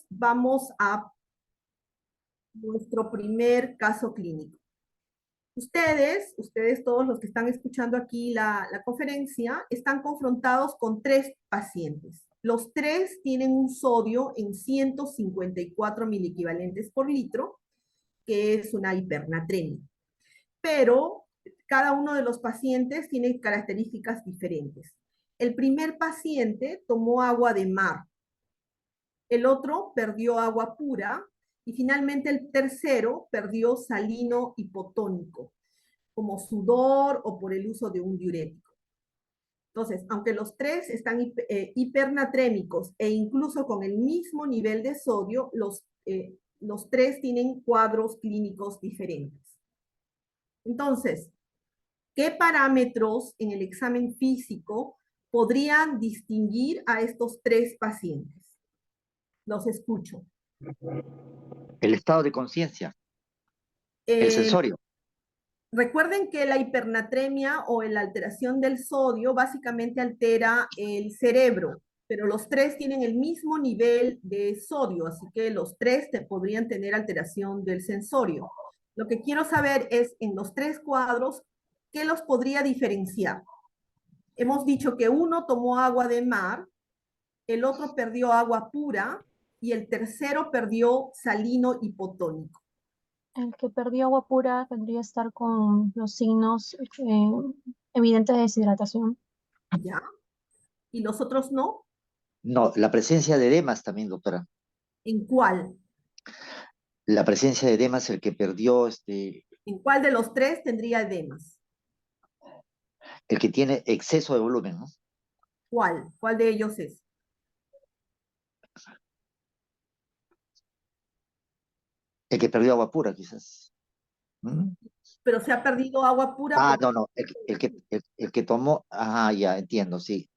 Vamos a nuestro primer caso clínico. Ustedes todos los que están escuchando aquí la conferencia, están confrontados con 3 pacientes. Los 3 tienen un sodio en 154 miliequivalentes por litro, que es una hipernatremia. Pero cada uno de los pacientes tiene características diferentes. El primer paciente tomó agua de mar, el otro perdió agua pura y finalmente el tercero perdió salino hipotónico, como sudor o por el uso de un diurético. Entonces, aunque los 3 están hipernatrémicos e incluso con el mismo nivel de sodio, los 3 tienen cuadros clínicos diferentes. Entonces, ¿qué parámetros en el examen físico podrían distinguir a estos 3 pacientes? Los escucho. El estado de conciencia, el Eh, sensorio. Recuerden que la hipernatremia o la alteración del sodio básicamente altera el cerebro, pero los 3 tienen el mismo nivel de sodio, así que los 3 podrían tener alteración del sensorio. Lo que quiero saber es, en los 3 cuadros, ¿qué los podría diferenciar? Hemos dicho que uno tomó agua de mar, el otro perdió agua pura y el tercero perdió salino hipotónico. El que perdió agua pura tendría que estar con los signos evidentes de deshidratación. ¿Ya? ¿Y los otros no? No, la presencia de edemas también, doctora. ¿En cuál? La presencia de edemas, el que perdió, ¿En cuál de los 3 tendría edemas? el que tiene exceso de volumen, ¿no? ¿Cuál? ¿Cuál de ellos es? El que perdió agua pura, quizás. ¿Mm? Pero se ha perdido agua pura Ah, porque... no, no, el que tomó, ya, entiendo, sí.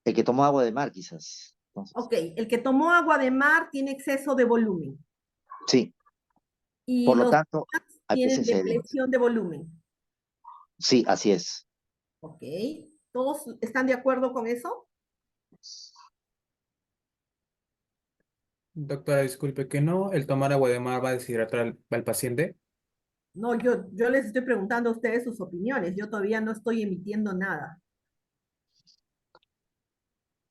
El que tomó agua de mar, quizás. Entonces, Ok, el que tomó agua de mar tiene exceso de volumen sí, y por lo los tanto, demás hay tienen presencia de edemas. depresión de volumen. Sí, así es. Ok, ¿todos están de acuerdo con eso? Doctora, disculpe, ¿que no el tomar agua de mar va a deshidratar al paciente? No, yo les estoy preguntando a ustedes sus opiniones. Yo todavía no estoy emitiendo nada.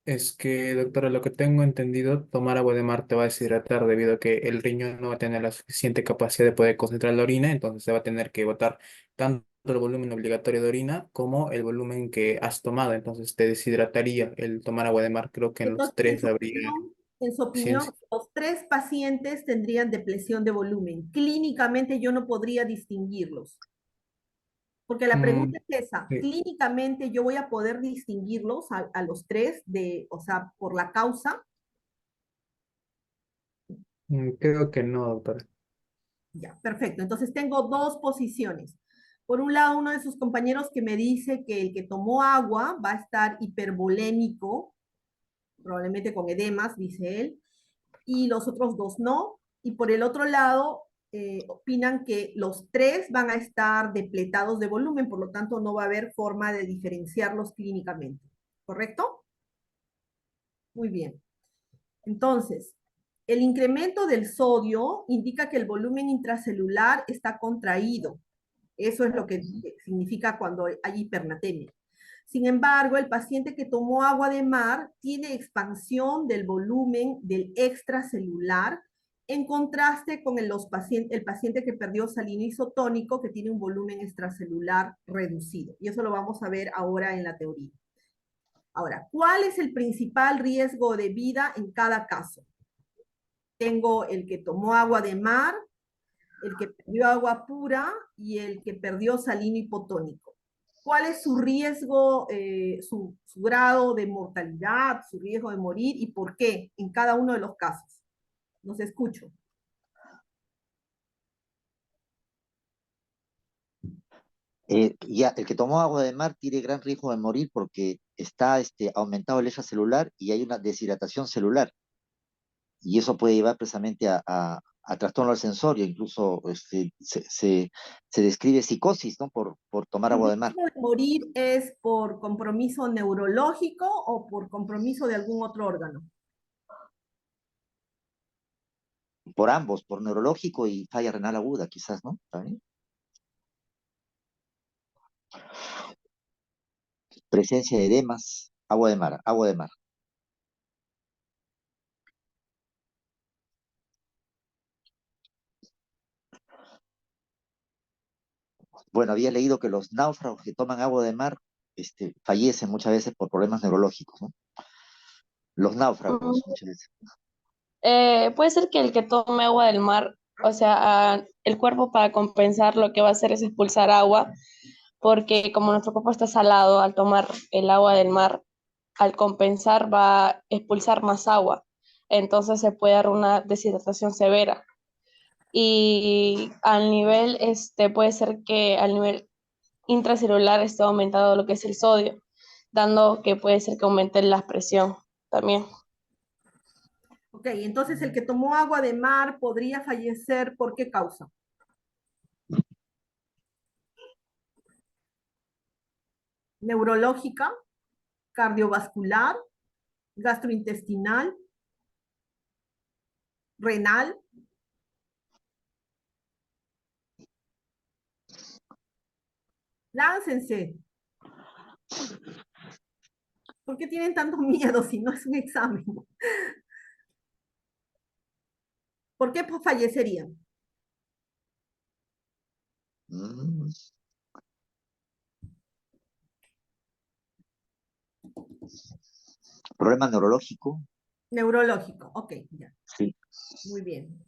Es que, doctora, lo que tengo entendido, tomar agua de mar te va a deshidratar debido a que el riñón no va a tener la suficiente capacidad de poder concentrar la orina, entonces se va a tener que botar tanto el volumen obligatorio de orina como el volumen que has tomado, entonces te deshidrataría el tomar agua de mar. Creo que en los Entonces, 3 habría en su opinión, ciencia. los 3 pacientes tendrían depresión de volumen. Clínicamente yo no podría distinguirlos. Porque la Mm, pregunta es esa, sí. clínicamente yo voy a poder distinguirlos a los 3 o sea, por la causa. Creo que no, doctora. Ya, perfecto. Entonces tengo 2 posiciones. Por un lado, uno de sus compañeros que me dice que el que tomó agua va a estar hipervolémico, probablemente con edemas, dice él, y los otros 2 no. Y por el otro lado, opinan que los 3 van a estar depletados de volumen, por lo tanto no va a haber forma de diferenciarlos clínicamente. ¿Correcto? Muy bien. Entonces, el incremento del sodio indica que el volumen intracelular está contraído. Eso es lo que significa cuando hay hipernatremia. Sin embargo, el paciente que tomó agua de mar tiene expansión del volumen del extracelular en contraste con el paciente que perdió salino isotónico que tiene un volumen extracelular reducido. Y eso lo vamos a ver ahora en la teoría. Ahora, ¿cuál es el principal riesgo de vida en cada caso? Tengo el que tomó agua de mar, el que perdió agua pura y el que perdió salino hipotónico. ¿Cuál es su riesgo, su grado de mortalidad, su riesgo de morir y por qué en cada uno de los casos? Los escucho. Ya, el que tomó agua de mar tiene gran riesgo de morir porque está aumentado el eje celular y hay una deshidratación celular. Y eso puede llevar precisamente a trastorno al sensorio, incluso se describe psicosis, ¿no? Por tomar ¿Su agua de mar. riesgo de morir es por compromiso neurológico o por compromiso de algún otro órgano? por ambos, por neurológico y falla renal aguda, quizás, ¿no? ¿También? Presencia de edemas, agua de mar, agua de mar. Bueno, había leído que los náufragos que toman agua de mar, fallecen muchas veces por problemas neurológicos, ¿no? Los Mm, náufragos, muchas veces. puede ser que el que tome agua del mar, o sea, el cuerpo para compensar lo que va a hacer es expulsar agua, porque como nuestro cuerpo está salado, al tomar el agua del mar, al compensar va a expulsar más agua. Entonces se puede dar una deshidratación severa. Y al nivel, puede ser que al nivel intracelular esté aumentado lo que es el sodio, dando que puede ser que aumente la presión también. Ok, entonces el que tomó agua de mar podría fallecer, ¿por qué causa? Neurológica, cardiovascular, gastrointestinal, renal. Láncense. ¿Por qué tienen tanto miedo si no es un examen? ¿Por qué fallecerían? Mm, Problema neurológico, Neurológico, ok, ya, sí. muy bien.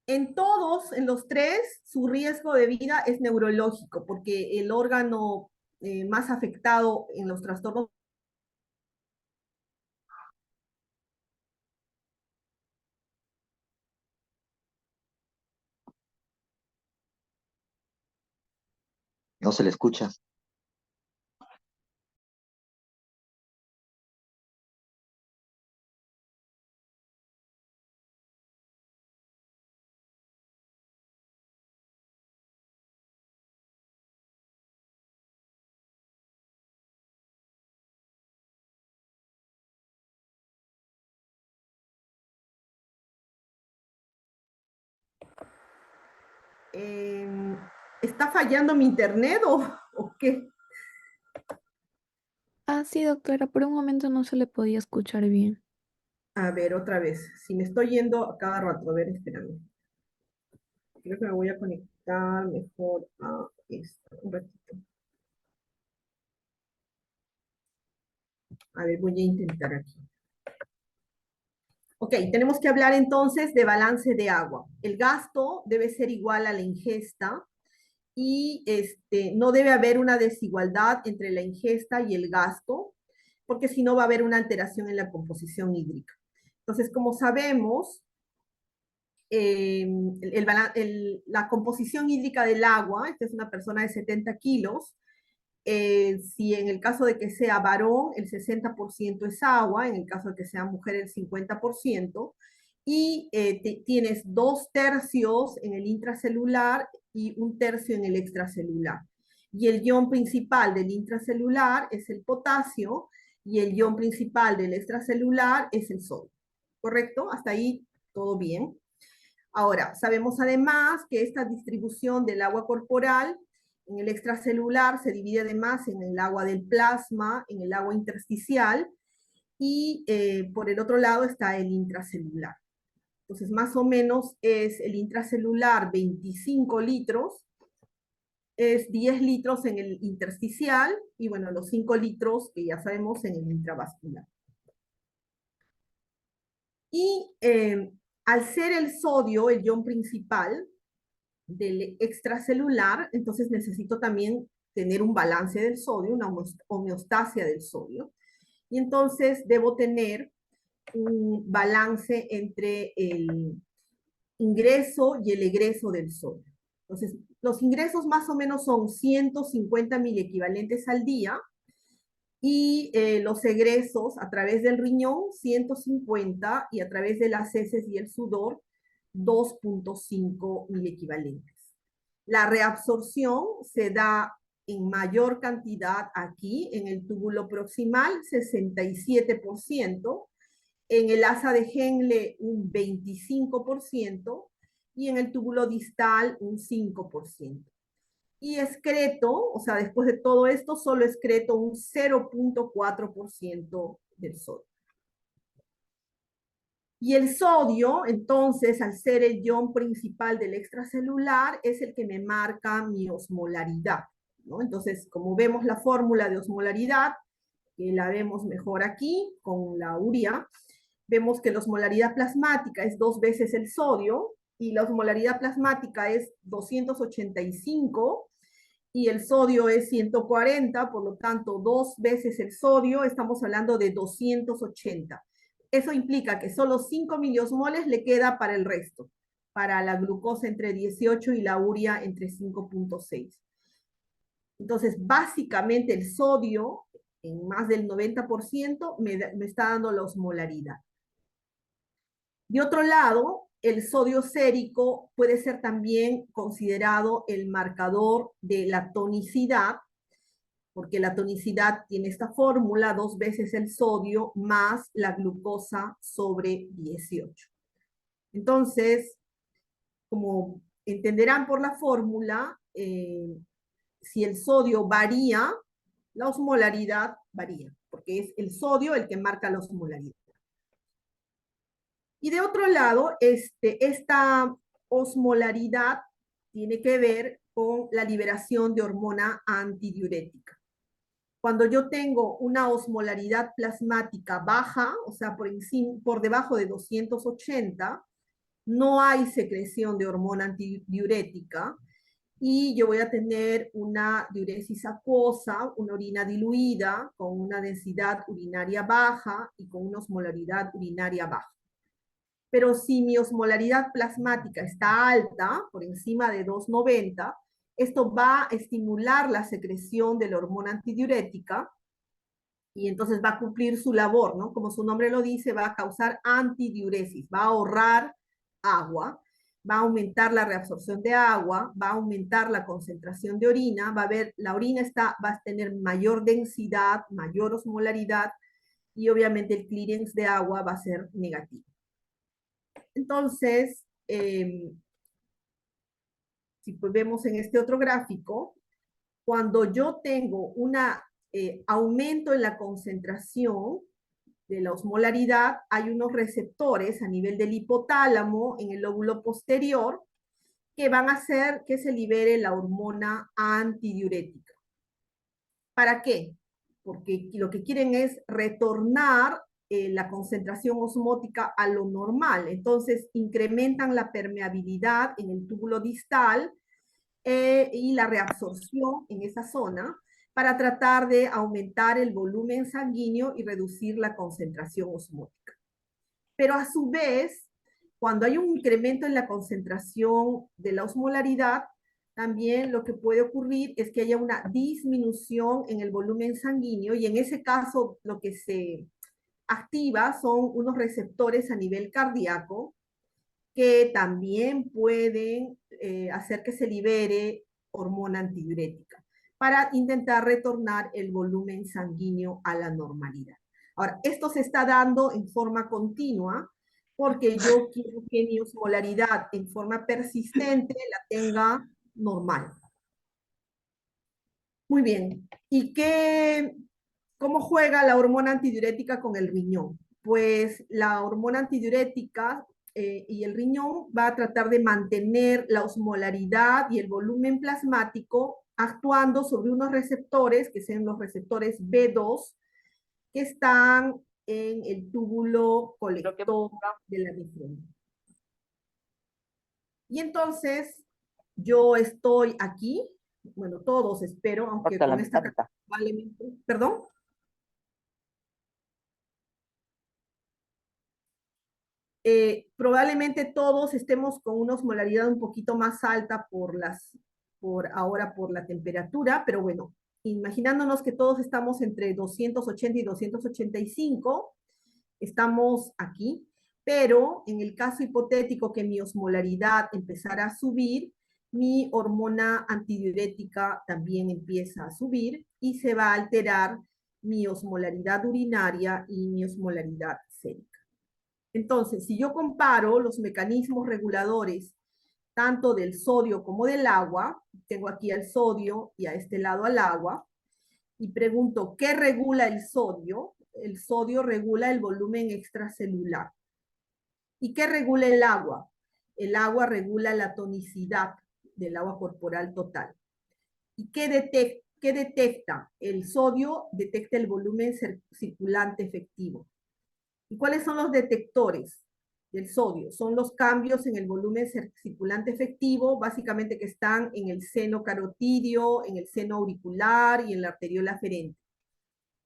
En todos, en los tres, su riesgo de vida es neurológico, porque el órgano más afectado en los trastornos. No se le escucha. eh, ¿Está fallando mi internet o qué? Ah, sí, doctora, por un momento no se le podía escuchar bien. A ver, otra vez. Si me estoy yendo a cada rato, a ver, espérame. Creo que me voy a conectar mejor a esto. Un ratito. A ver, voy a intentar aquí. Ok, tenemos que hablar entonces de balance de agua. El gasto debe ser igual a la ingesta y no debe haber una desigualdad entre la ingesta y el gasto, porque si no va a haber una alteración en la composición hídrica. Entonces, como sabemos, la composición hídrica del agua, esta es una persona de 70 kilos, si en el caso de que sea varón, el 60% es agua, en el caso de que sea mujer, el 50%, y tienes 2/3 en el intracelular y 1/3 en el extracelular. Y el ion principal del intracelular es el potasio y el ion principal del extracelular es el sodio. ¿Correcto? Hasta ahí todo bien. Ahora, sabemos además que esta distribución del agua corporal en el extracelular se divide además en el agua del plasma, en el agua intersticial, y por el otro lado está el intracelular. Entonces, más o menos es el intracelular 25 litros, es 10 litros en el intersticial, y bueno, los 5 litros que ya sabemos en el intravascular. Y al ser el sodio el ion principal del extracelular, entonces necesito también tener un balance del sodio, una homeostasia del sodio. Y entonces debo tener un balance entre el ingreso y el egreso del sodio. Entonces, los ingresos más o menos son 150 miliequivalentes al día y los egresos a través del riñón 150 y a través de las heces y el sudor 2.5 miliequivalentes. La reabsorción se da en mayor cantidad aquí, en el túbulo proximal, 67%, en el asa de Henle un 25% y en el túbulo distal un 5%. Y excreto, o sea, después de todo esto, solo excreto un 0.4% del sodio. Y el sodio, entonces, al ser el ion principal del extracelular, es el que me marca mi osmolaridad, ¿no? Entonces, como vemos la fórmula de osmolaridad, que la vemos mejor aquí con la urea, vemos que la osmolaridad plasmática es 2 veces el sodio, y la osmolaridad plasmática es 285, y el sodio es 140, por lo tanto, 2 veces el sodio, estamos hablando de 280. Eso implica que solo 5 miliosmoles le queda para el resto, para la glucosa entre 18 y la urea entre 5.6. Entonces, básicamente el sodio, en más del 90%, me está dando la osmolaridad. De otro lado, el sodio sérico puede ser también considerado el marcador de la tonicidad, porque la tonicidad tiene esta fórmula, 2 veces el sodio más la glucosa sobre 18. Entonces, como entenderán por la fórmula, si el sodio varía, la osmolaridad varía, porque es el sodio el que marca la osmolaridad. Y de otro lado, esta osmolaridad tiene que ver con la liberación de hormona antidiurética. Cuando yo tengo una osmolaridad plasmática baja, o sea, por debajo de 280, no hay secreción de hormona antidiurética y yo voy a tener una diuresis acuosa, una orina diluida, con una densidad urinaria baja y con una osmolaridad urinaria baja. Pero si mi osmolaridad plasmática está alta, por encima de 290, esto va a estimular la secreción de la hormona antidiurética y entonces va a cumplir su labor, ¿no? Como su nombre lo dice, va a causar antidiuresis, va a ahorrar agua, va a aumentar la reabsorción de agua, va a aumentar la concentración de orina, la orina va a tener mayor densidad, mayor osmolaridad, y obviamente el clearance de agua va a ser negativo. Entonces, si pues vemos en este otro gráfico, cuando yo tengo un aumento en la concentración de la osmolaridad, hay unos receptores a nivel del hipotálamo en el lóbulo posterior que van a hacer que se libere la hormona antidiurética. ¿Para qué? Porque lo que quieren es retornar la concentración osmótica a lo normal. Entonces, incrementan la permeabilidad en el túbulo distal y la reabsorción en esa zona para tratar de aumentar el volumen sanguíneo y reducir la concentración osmótica. Pero a su vez, cuando hay un incremento en la concentración de la osmolaridad, también lo que puede ocurrir es que haya una disminución en el volumen sanguíneo y en ese caso lo que se activa son unos receptores a nivel cardíaco que también pueden hacer que se libere hormona antidiurética para intentar retornar el volumen sanguíneo a la normalidad. Ahora, esto se está dando en forma continua porque yo quiero que mi osmolaridad en forma persistente la tenga normal. Muy bien. ¿Y cómo juega la hormona antidiurética con el riñón? Pues la hormona antidiurética y el riñón va a tratar de mantener la osmolaridad y el volumen plasmático actuando sobre unos receptores, que son los receptores B2, que están en el túbulo colector de la nefrona. Y entonces, yo estoy aquí, bueno, todos espero, aunque con esta probablemente, perdón. Probablemente todos estemos con una osmolaridad un poquito más alta por la temperatura, pero bueno, imaginándonos que todos estamos entre 280 y 285, estamos aquí, pero en el caso hipotético que mi osmolaridad empezara a subir, mi hormona antidiurética también empieza a subir y se va a alterar mi osmolaridad urinaria y mi osmolaridad sérica. Entonces, si yo comparo los mecanismos reguladores tanto del sodio como del agua, tengo aquí al sodio y a este lado al agua, y pregunto, ¿qué regula el sodio? El sodio regula el volumen extracelular. ¿Y qué regula el agua? El agua regula la tonicidad del agua corporal total. ¿Y qué detecta? El sodio detecta el volumen circulante efectivo. ¿Y cuáles son los detectores del sodio? Son los cambios en el volumen circulante efectivo, básicamente que están en el seno carotidio, en el seno auricular y en la arteriola aferente.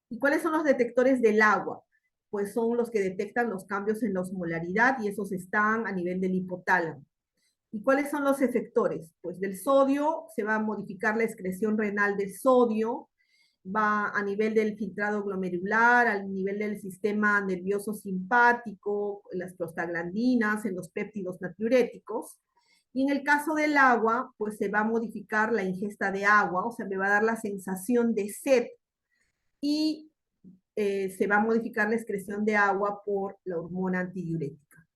¿Y cuáles son los detectores del agua? Pues son los que detectan los cambios en la osmolaridad y esos están a nivel del hipotálamo. ¿Y cuáles son los efectores? Pues del sodio se va a modificar la excreción renal de sodio, va a nivel del filtrado glomerular, al nivel del sistema nervioso simpático, en las prostaglandinas, en los péptidos natriuréticos. Y en el caso del agua, pues se va a modificar la ingesta de agua, o sea, me va a dar la sensación de sed y se va a modificar la excreción de agua por la hormona antidiurética.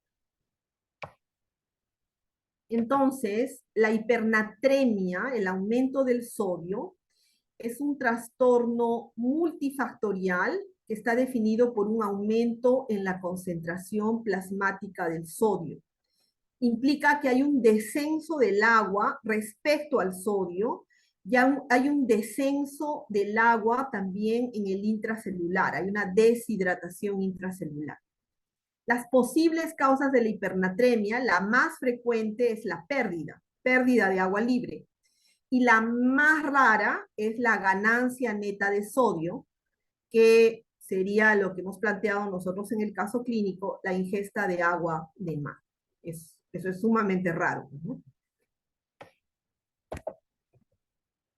Entonces, la hipernatremia, el aumento del sodio, es un trastorno multifactorial que está definido por un aumento en la concentración plasmática del sodio. Implica que hay un descenso del agua respecto al sodio, ya hay un descenso del agua también en el intracelular, hay una deshidratación intracelular. Las posibles causas de la hipernatremia, la más frecuente es la pérdida de agua libre. Y la más rara es la ganancia neta de sodio, que sería lo que hemos planteado nosotros en el caso clínico, la ingesta de agua de mar. Eso es sumamente raro, ¿no?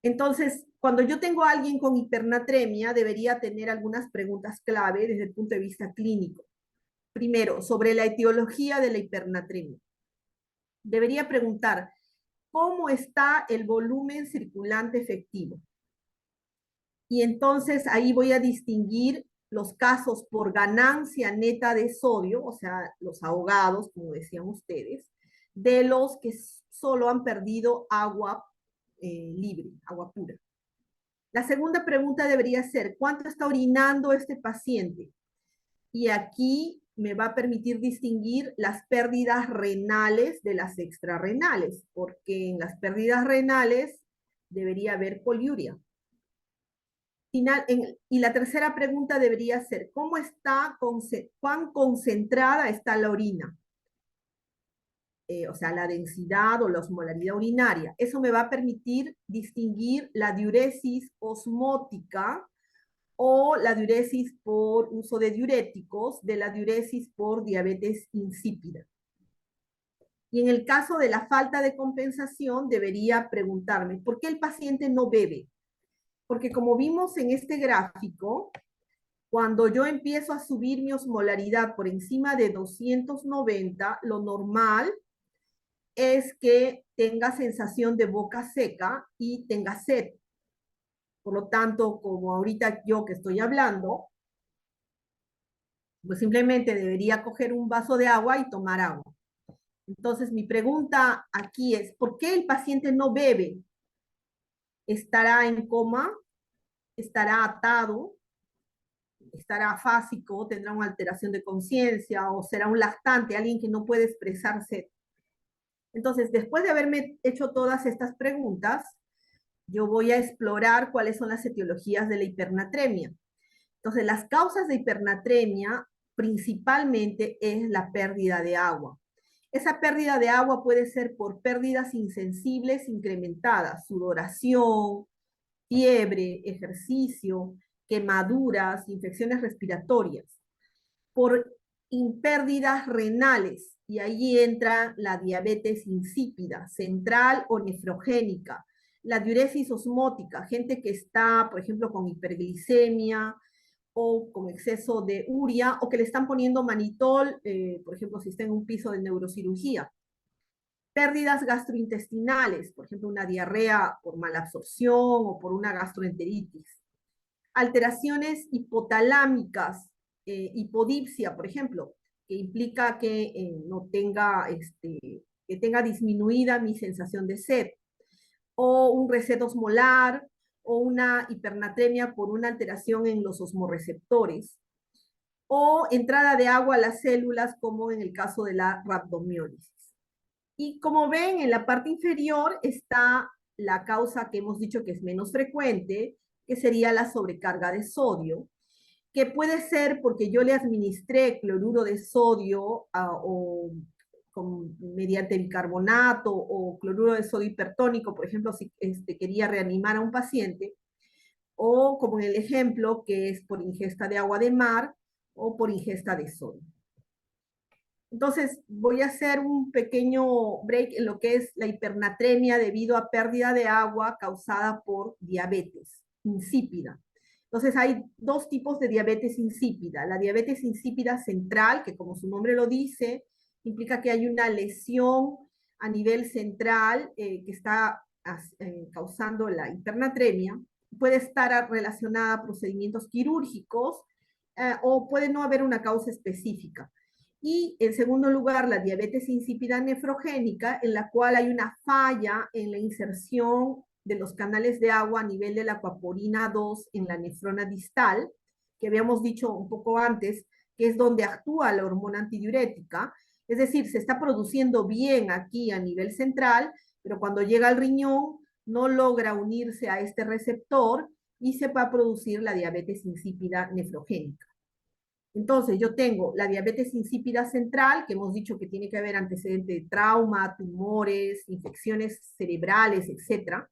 Entonces, cuando yo tengo a alguien con hipernatremia, debería tener algunas preguntas clave desde el punto de vista clínico. Primero, sobre la etiología de la hipernatremia. Debería preguntar, ¿cómo está el volumen circulante efectivo? Y entonces ahí voy a distinguir los casos por ganancia neta de sodio, o sea, los ahogados, como decían ustedes, de los que solo han perdido agua libre, agua pura. La segunda pregunta debería ser, ¿cuánto está orinando este paciente? Y aquí me va a permitir distinguir las pérdidas renales de las extrarrenales, porque en las pérdidas renales debería haber poliuria. Y la tercera pregunta debería ser, ¿cuán concentrada está la orina? O sea, la densidad o la osmolaridad urinaria. Eso me va a permitir distinguir la diuresis osmótica o la diuresis por uso de diuréticos de la diuresis por diabetes insípida. Y en el caso de la falta de compensación, debería preguntarme, ¿por qué el paciente no bebe? Porque como vimos en este gráfico, cuando yo empiezo a subir mi osmolaridad por encima de 290, lo normal es que tenga sensación de boca seca y tenga sed. Por lo tanto, como ahorita yo que estoy hablando, pues simplemente debería coger un vaso de agua y tomar agua. Entonces, mi pregunta aquí es, ¿por qué el paciente no bebe? ¿Estará en coma? ¿Estará atado? ¿Estará afásico? ¿Tendrá una alteración de conciencia? ¿O será un lactante, alguien que no puede expresarse? Entonces, después de haberme hecho todas estas preguntas, yo voy a explorar cuáles son las etiologías de la hipernatremia. Entonces, las causas de hipernatremia principalmente es la pérdida de agua. Esa pérdida de agua puede ser por pérdidas insensibles incrementadas, sudoración, fiebre, ejercicio, quemaduras, infecciones respiratorias, por pérdidas renales, y ahí entra la diabetes insípida, central o nefrogénica, la diuresis osmótica, gente que está, por ejemplo, con hiperglicemia o con exceso de urea, o que le están poniendo manitol, por ejemplo, si está en un piso de neurocirugía. Pérdidas gastrointestinales, por ejemplo, una diarrea por malabsorción o por una gastroenteritis. Alteraciones hipotalámicas, hipodipsia, por ejemplo, que implica que no tenga, que tenga disminuida mi sensación de sed, o un reset osmolar, o una hipernatremia por una alteración en los osmorreceptores, o entrada de agua a las células, como en el caso de la rhabdomiólisis. Y como ven, en la parte inferior está la causa que hemos dicho que es menos frecuente, que sería la sobrecarga de sodio, que puede ser porque yo le administré cloruro de sodio mediante bicarbonato o cloruro de sodio hipertónico, por ejemplo, si quería reanimar a un paciente, o como en el ejemplo, que es por ingesta de agua de mar o por ingesta de sodio. Entonces, voy a hacer un pequeño break en lo que es la hipernatremia debido a pérdida de agua causada por diabetes insípida. Entonces, hay dos tipos de diabetes insípida. La diabetes insípida central, que como su nombre lo dice, implica que hay una lesión a nivel central que está causando la hipernatremia. Puede estar relacionada a procedimientos quirúrgicos o puede no haber una causa específica. Y en segundo lugar, la diabetes insípida nefrogénica, en la cual hay una falla en la inserción de los canales de agua a nivel de la acuaporina 2 en la nefrona distal, que habíamos dicho un poco antes, que es donde actúa la hormona antidiurética. Es decir, se está produciendo bien aquí a nivel central, pero cuando llega al riñón no logra unirse a este receptor y se va a producir la diabetes insípida nefrogénica. Entonces, yo tengo la diabetes insípida central, que hemos dicho que tiene que haber antecedente de trauma, tumores, infecciones cerebrales, etc.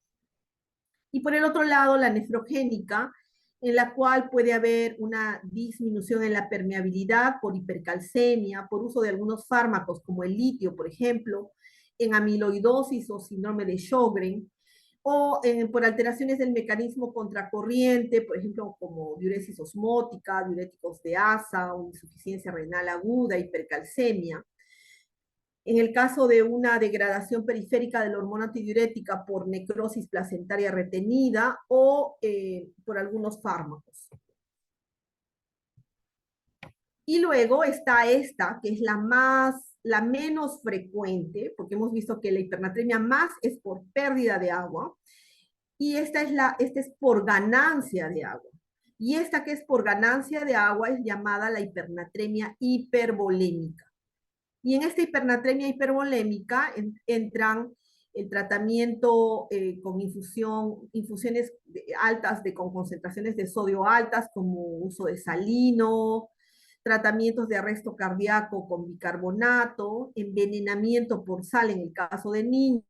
Y por el otro lado, la nefrogénica, en la cual puede haber una disminución en la permeabilidad por hipercalcemia, por uso de algunos fármacos como el litio, por ejemplo, en amiloidosis o síndrome de Sjögren, o por alteraciones del mecanismo contracorriente, por ejemplo, como diuresis osmótica, diuréticos de asa, o insuficiencia renal aguda, hipercalcemia. En el caso de una degradación periférica de la hormona antidiurética por necrosis placentaria retenida o por algunos fármacos. Y luego está esta, que es la menos frecuente, porque hemos visto que la hipernatremia más es por pérdida de agua, y esta es por ganancia de agua. Y esta que es por ganancia de agua es llamada la hipernatremia hipervolémica. Y en esta hipernatremia hipervolémica entran el tratamiento con infusiones altas con concentraciones de sodio altas, como uso de salino, tratamientos de arresto cardíaco con bicarbonato, envenenamiento por sal en el caso de niños,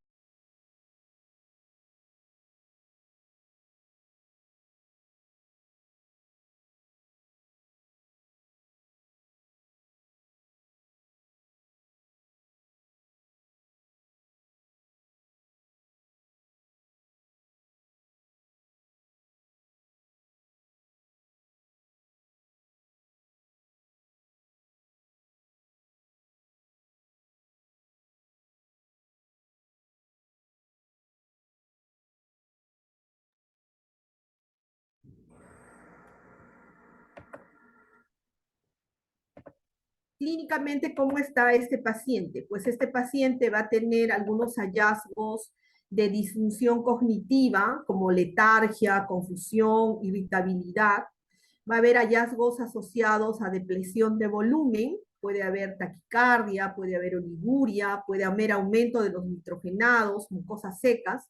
clínicamente, ¿cómo está este paciente? Pues este paciente va a tener algunos hallazgos de disfunción cognitiva, como letargia, confusión, irritabilidad. Va a haber hallazgos asociados a depresión de volumen, puede haber taquicardia, puede haber oliguria, puede haber aumento de los nitrogenados, mucosas secas,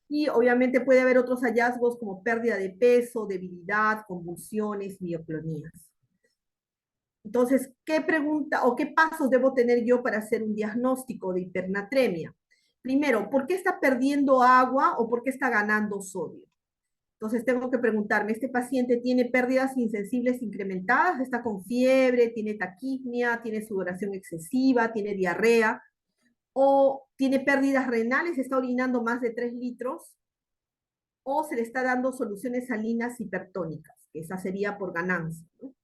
y obviamente puede haber otros hallazgos como pérdida de peso, debilidad, convulsiones, mioclonías. Entonces, ¿qué pregunta o qué pasos debo tener yo para hacer un diagnóstico de hipernatremia? Primero, ¿por qué está perdiendo agua o por qué está ganando sodio? Entonces tengo que preguntarme, ¿este paciente tiene pérdidas insensibles incrementadas? ¿Está con fiebre? ¿Tiene taquipnia? ¿Tiene sudoración excesiva? ¿Tiene diarrea? ¿O tiene pérdidas renales? ¿Está orinando más de 3 litros? ¿O se le está dando soluciones salinas hipertónicas? Que esa sería por ganancia, ¿no?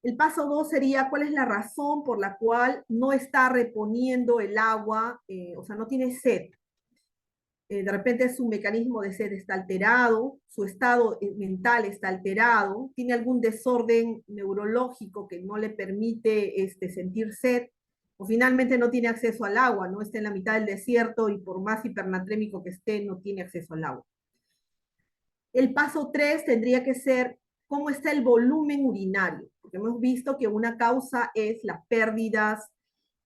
El paso 2 sería cuál es la razón por la cual no está reponiendo el agua, o sea, no tiene sed. De repente su mecanismo de sed está alterado, su estado mental está alterado, tiene algún desorden neurológico que no le permite sentir sed, o finalmente no tiene acceso al agua, no está en la mitad del desierto y por más hipernatrémico que esté, no tiene acceso al agua. El paso 3 tendría que ser cómo está el volumen urinario, porque hemos visto que una causa es las pérdidas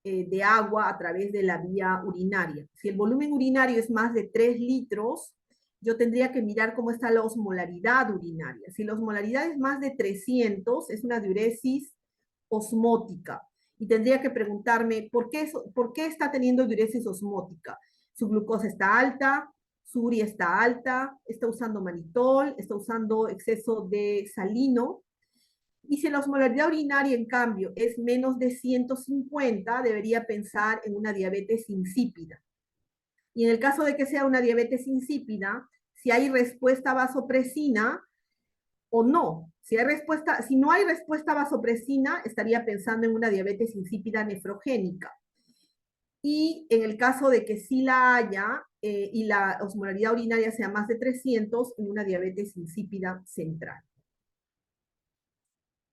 de agua a través de la vía urinaria. Si el volumen urinario es más de 3 litros, yo tendría que mirar cómo está la osmolaridad urinaria. Si la osmolaridad es más de 300, es una diuresis osmótica. Y tendría que preguntarme, ¿por qué está teniendo diuresis osmótica? Su glucosa está alta, su urea está alta, está usando manitol, está usando exceso de salino. Y si la osmolaridad urinaria, en cambio, es menos de 150, debería pensar en una diabetes insípida. Y en el caso de que sea una diabetes insípida, si hay respuesta a vasopresina o no. Si no hay respuesta a vasopresina, estaría pensando en una diabetes insípida nefrogénica. Y en el caso de que sí la haya y la osmolaridad urinaria sea más de 300, en una diabetes insípida central.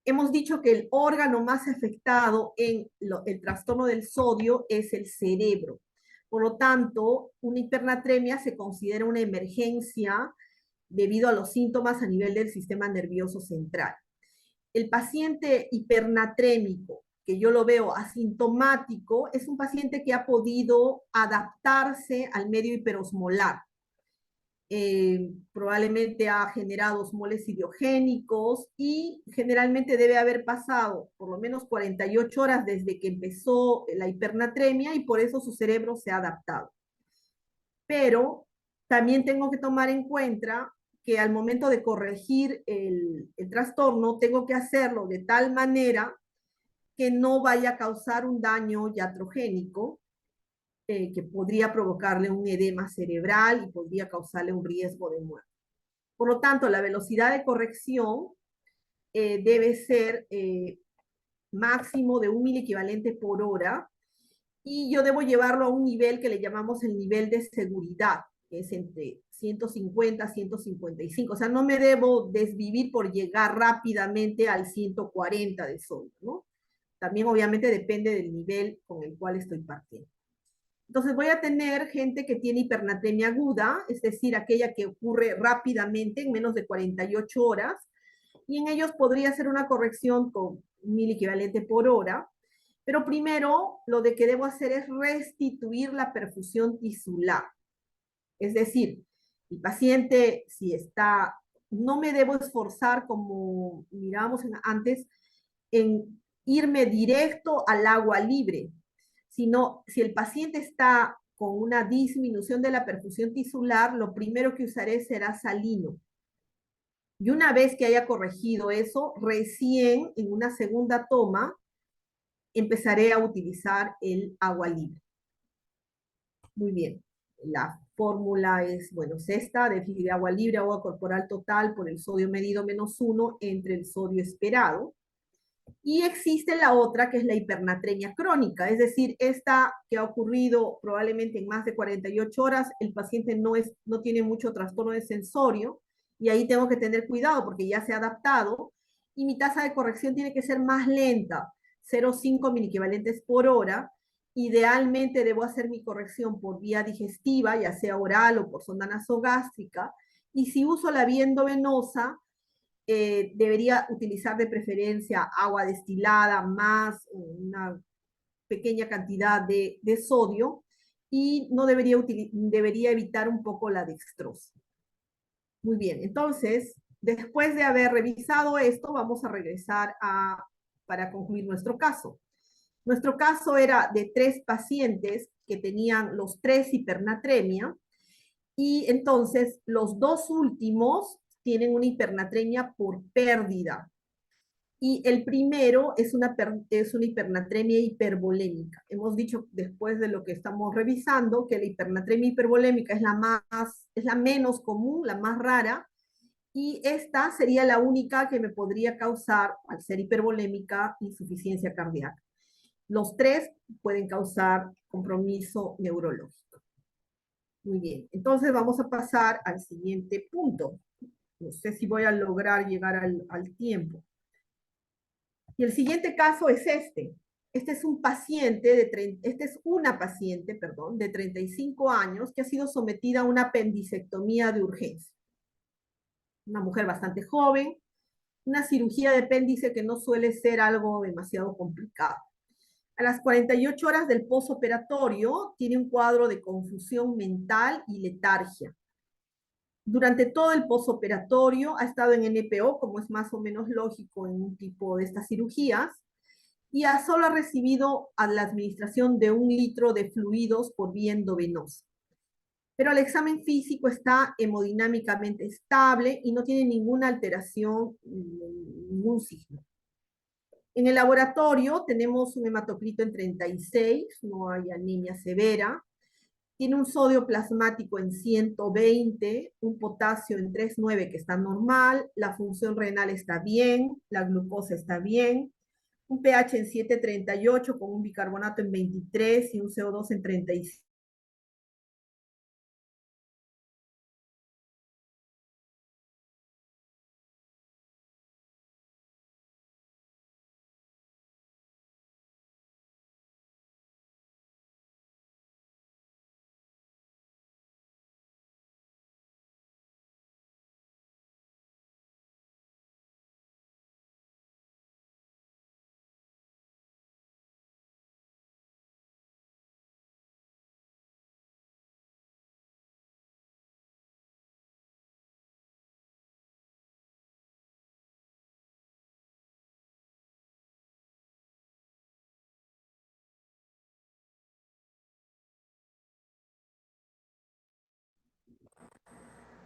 Hemos dicho que el órgano más afectado en el trastorno del sodio es el cerebro. Por lo tanto, una hipernatremia se considera una emergencia debido a los síntomas a nivel del sistema nervioso central. El paciente hipernatrémico, que yo lo veo asintomático, es un paciente que ha podido adaptarse al medio hiperosmolar. Probablemente ha generado osmoles idiogénicos y generalmente debe haber pasado por lo menos 48 horas desde que empezó la hipernatremia y por eso su cerebro se ha adaptado. Pero también tengo que tomar en cuenta que al momento de corregir el trastorno, tengo que hacerlo de tal manera que no vaya a causar un daño iatrogénico, que podría provocarle un edema cerebral y podría causarle un riesgo de muerte. Por lo tanto, la velocidad de corrección debe ser máximo de 1 miliequivalente por hora, y yo debo llevarlo a un nivel que le llamamos el nivel de seguridad, que es entre 150 a 155. O sea, no me debo desvivir por llegar rápidamente al 140 de sodio, ¿no? También obviamente depende del nivel con el cual estoy partiendo. Entonces voy a tener gente que tiene hipernatremia aguda, es decir, aquella que ocurre rápidamente en menos de 48 horas, y en ellos podría hacer una corrección con 1000 equivalente por hora, pero primero lo de que debo hacer es restituir la perfusión tisular. Es decir, el paciente, si está, no me debo esforzar como mirábamos antes, en irme directo al agua libre, sino si el paciente está con una disminución de la perfusión tisular, lo primero que usaré será salino. Y una vez que haya corregido eso, recién en una segunda toma empezaré a utilizar el agua libre. Muy bien. La fórmula es, bueno, es esta, déficit de agua libre, agua corporal total por el sodio medido menos 1 entre el sodio esperado. Y existe la otra, que es la hipernatremia crónica, es decir, esta que ha ocurrido probablemente en más de 48 horas, el paciente no tiene mucho trastorno de sensorio, y ahí tengo que tener cuidado porque ya se ha adaptado, y mi tasa de corrección tiene que ser más lenta, 0,5 miliequivalentes por hora. Idealmente debo hacer mi corrección por vía digestiva, ya sea oral o por sonda nasogástrica, y si uso la vía endovenosa, debería utilizar de preferencia agua destilada más una pequeña cantidad de sodio, y no debería evitar un poco la dextrosa. Muy bien, entonces, después de haber revisado esto, vamos a regresar para concluir nuestro caso. Nuestro caso era de 3 pacientes que tenían los 3 hipernatremia, y entonces los 2 últimos tienen una hipernatremia por pérdida. Y el primero es una hipernatremia hipervolémica. Hemos dicho después de lo que estamos revisando que la hipernatremia hipervolémica es la menos común, la más rara, y esta sería la única que me podría causar, al ser hipervolémica, insuficiencia cardíaca. Los 3 pueden causar compromiso neurológico. Muy bien, entonces vamos a pasar al siguiente punto. No sé si voy a lograr llegar al tiempo. Y el siguiente caso es este. Este es una paciente, perdón, de 35 años que ha sido sometida a una apendicectomía de urgencia. Una mujer bastante joven, una cirugía de apéndice que no suele ser algo demasiado complicado. A las 48 horas del posoperatorio tiene un cuadro de confusión mental y letargia. Durante todo el posoperatorio ha estado en NPO, como es más o menos lógico en un tipo de estas cirugías, y solo ha recibido a la administración de 1 litro de fluidos por vía endovenosa. Pero el examen físico está hemodinámicamente estable y no tiene ninguna alteración, ningún signo. En el laboratorio tenemos un hematocrito en 36, no hay anemia severa, tiene un sodio plasmático en 120, un potasio en 3,9 que está normal, la función renal está bien, la glucosa está bien, un pH en 7,38 con un bicarbonato en 23 y un CO2 en 35.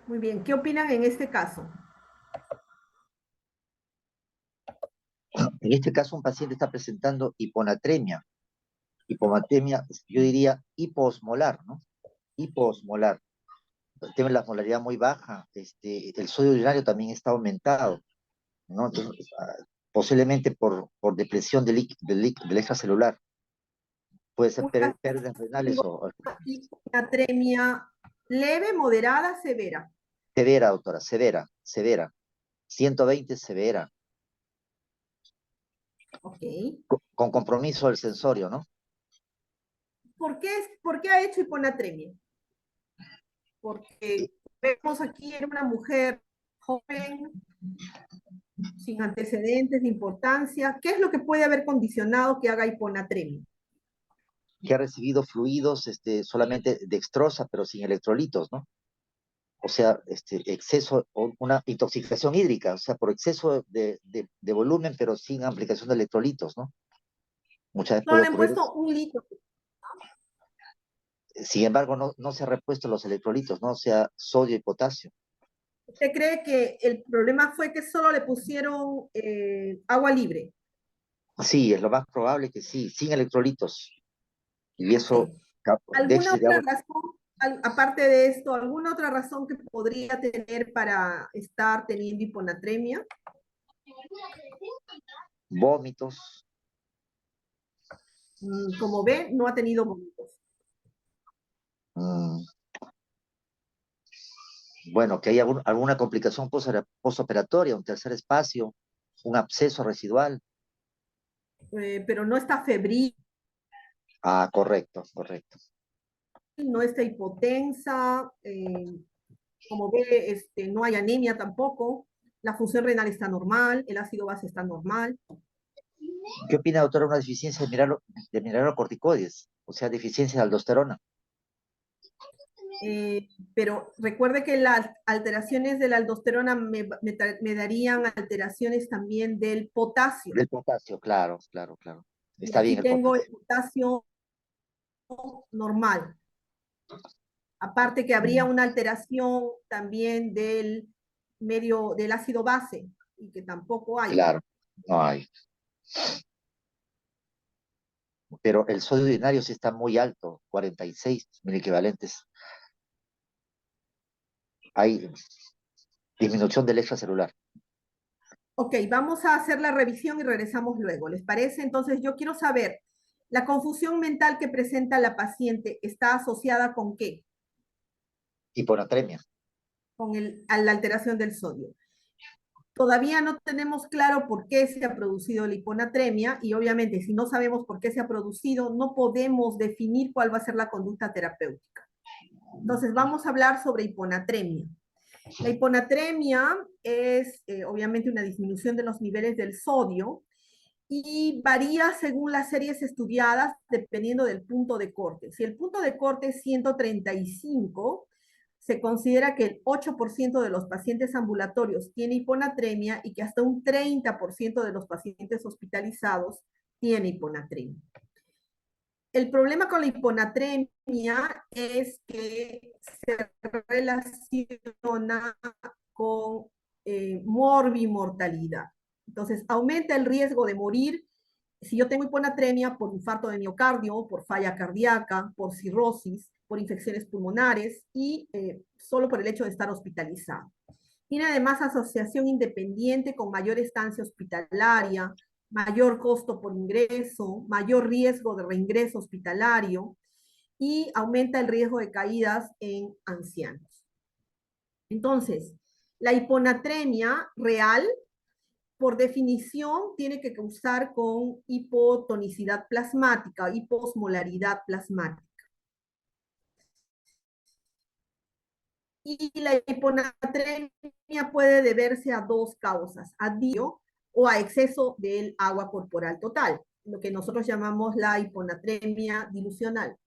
Muy bien, ¿qué opinan en este caso? En este caso, un paciente está presentando hiponatremia. Hiponatremia, yo diría hiposmolar, ¿no? Hiposmolar. Tiene la osmolaridad muy baja. El sodio urinario también está aumentado, ¿no? Entonces, posiblemente por depresión del extracelular. Puede ser Una pérdidas renales o hiponatremia leve, moderada, severa. severa, doctora, severa, severa. 120 severa, Ok. con compromiso del sensorio, ¿no? ¿Por qué ha hecho hiponatremia? Porque vemos aquí en una mujer joven, sin antecedentes de importancia. ¿Qué es lo que puede haber condicionado que haga hiponatremia? Que ha recibido fluidos solamente dextrosa, pero sin electrolitos, ¿no? O sea, exceso, o una intoxicación hídrica, o sea, por exceso de volumen, pero sin aplicación de electrolitos, ¿no? Muchas veces Solo puede le han ocurrir. puesto 1 litro. Sin embargo, no se han repuesto los electrolitos, ¿no? O sea, sodio y potasio. ¿Usted cree que el problema fue que solo le pusieron agua libre? Sí, es lo más probable que sí, sin electrolitos. Y eso, Ok. ¿Alguna déficit de otra agua, razón, aparte de esto, alguna otra razón que podría tener para estar teniendo hiponatremia? vómitos. Como ve, no ha tenido vómitos. mm, bueno, que hay alguna complicación postoperatoria, un tercer espacio, un absceso residual. Pero no está febril, Ah, correcto, correcto. no está hipotensa, como ve, no hay anemia tampoco, la función renal está normal, el ácido base está normal. ¿Qué opina, doctora, de una deficiencia de mineralocorticoides? O sea, deficiencia de aldosterona. Pero recuerde que las alteraciones de la aldosterona me darían alteraciones también del potasio. Del potasio, claro, claro, claro. Y Está aquí bien el tengo el potasio. potasio normal. Aparte que habría Mm, una alteración también del ácido base, y que tampoco hay. claro, no hay. Pero el sodio urinario sí está muy alto, 46 miliequivalentes. Hay disminución del extracelular. Ok, vamos a hacer la revisión y regresamos luego. ¿Les parece? Entonces yo quiero saber, ¿la confusión mental que presenta la paciente está asociada con qué? Hiponatremia. con a la alteración del sodio. Todavía no tenemos claro por qué se ha producido la hiponatremia y obviamente si no sabemos por qué se ha producido, no podemos definir cuál va a ser la conducta terapéutica. Entonces vamos a hablar sobre hiponatremia. La hiponatremia es obviamente una disminución de los niveles del sodio y varía según las series estudiadas dependiendo del punto de corte. Si el punto de corte es 135, se considera que el 8% de los pacientes ambulatorios tiene hiponatremia y que hasta un 30% de los pacientes hospitalizados tiene hiponatremia. El problema con la hiponatremia es que se relaciona con morbimortalidad. Entonces, aumenta el riesgo de morir si yo tengo hiponatremia por infarto de miocardio, por falla cardíaca, por cirrosis, por infecciones pulmonares y solo por el hecho de estar hospitalizado. Tiene además asociación independiente con mayor estancia hospitalaria, mayor costo por ingreso, mayor riesgo de reingreso hospitalario y aumenta el riesgo de caídas en ancianos. Entonces, la hiponatremia real, por definición, tiene que causar con hipotonicidad plasmática, hiposmolaridad plasmática. Y la hiponatremia puede deberse a dos causas, a DIO o a exceso del agua corporal total, lo que nosotros llamamos la hiponatremia dilucional.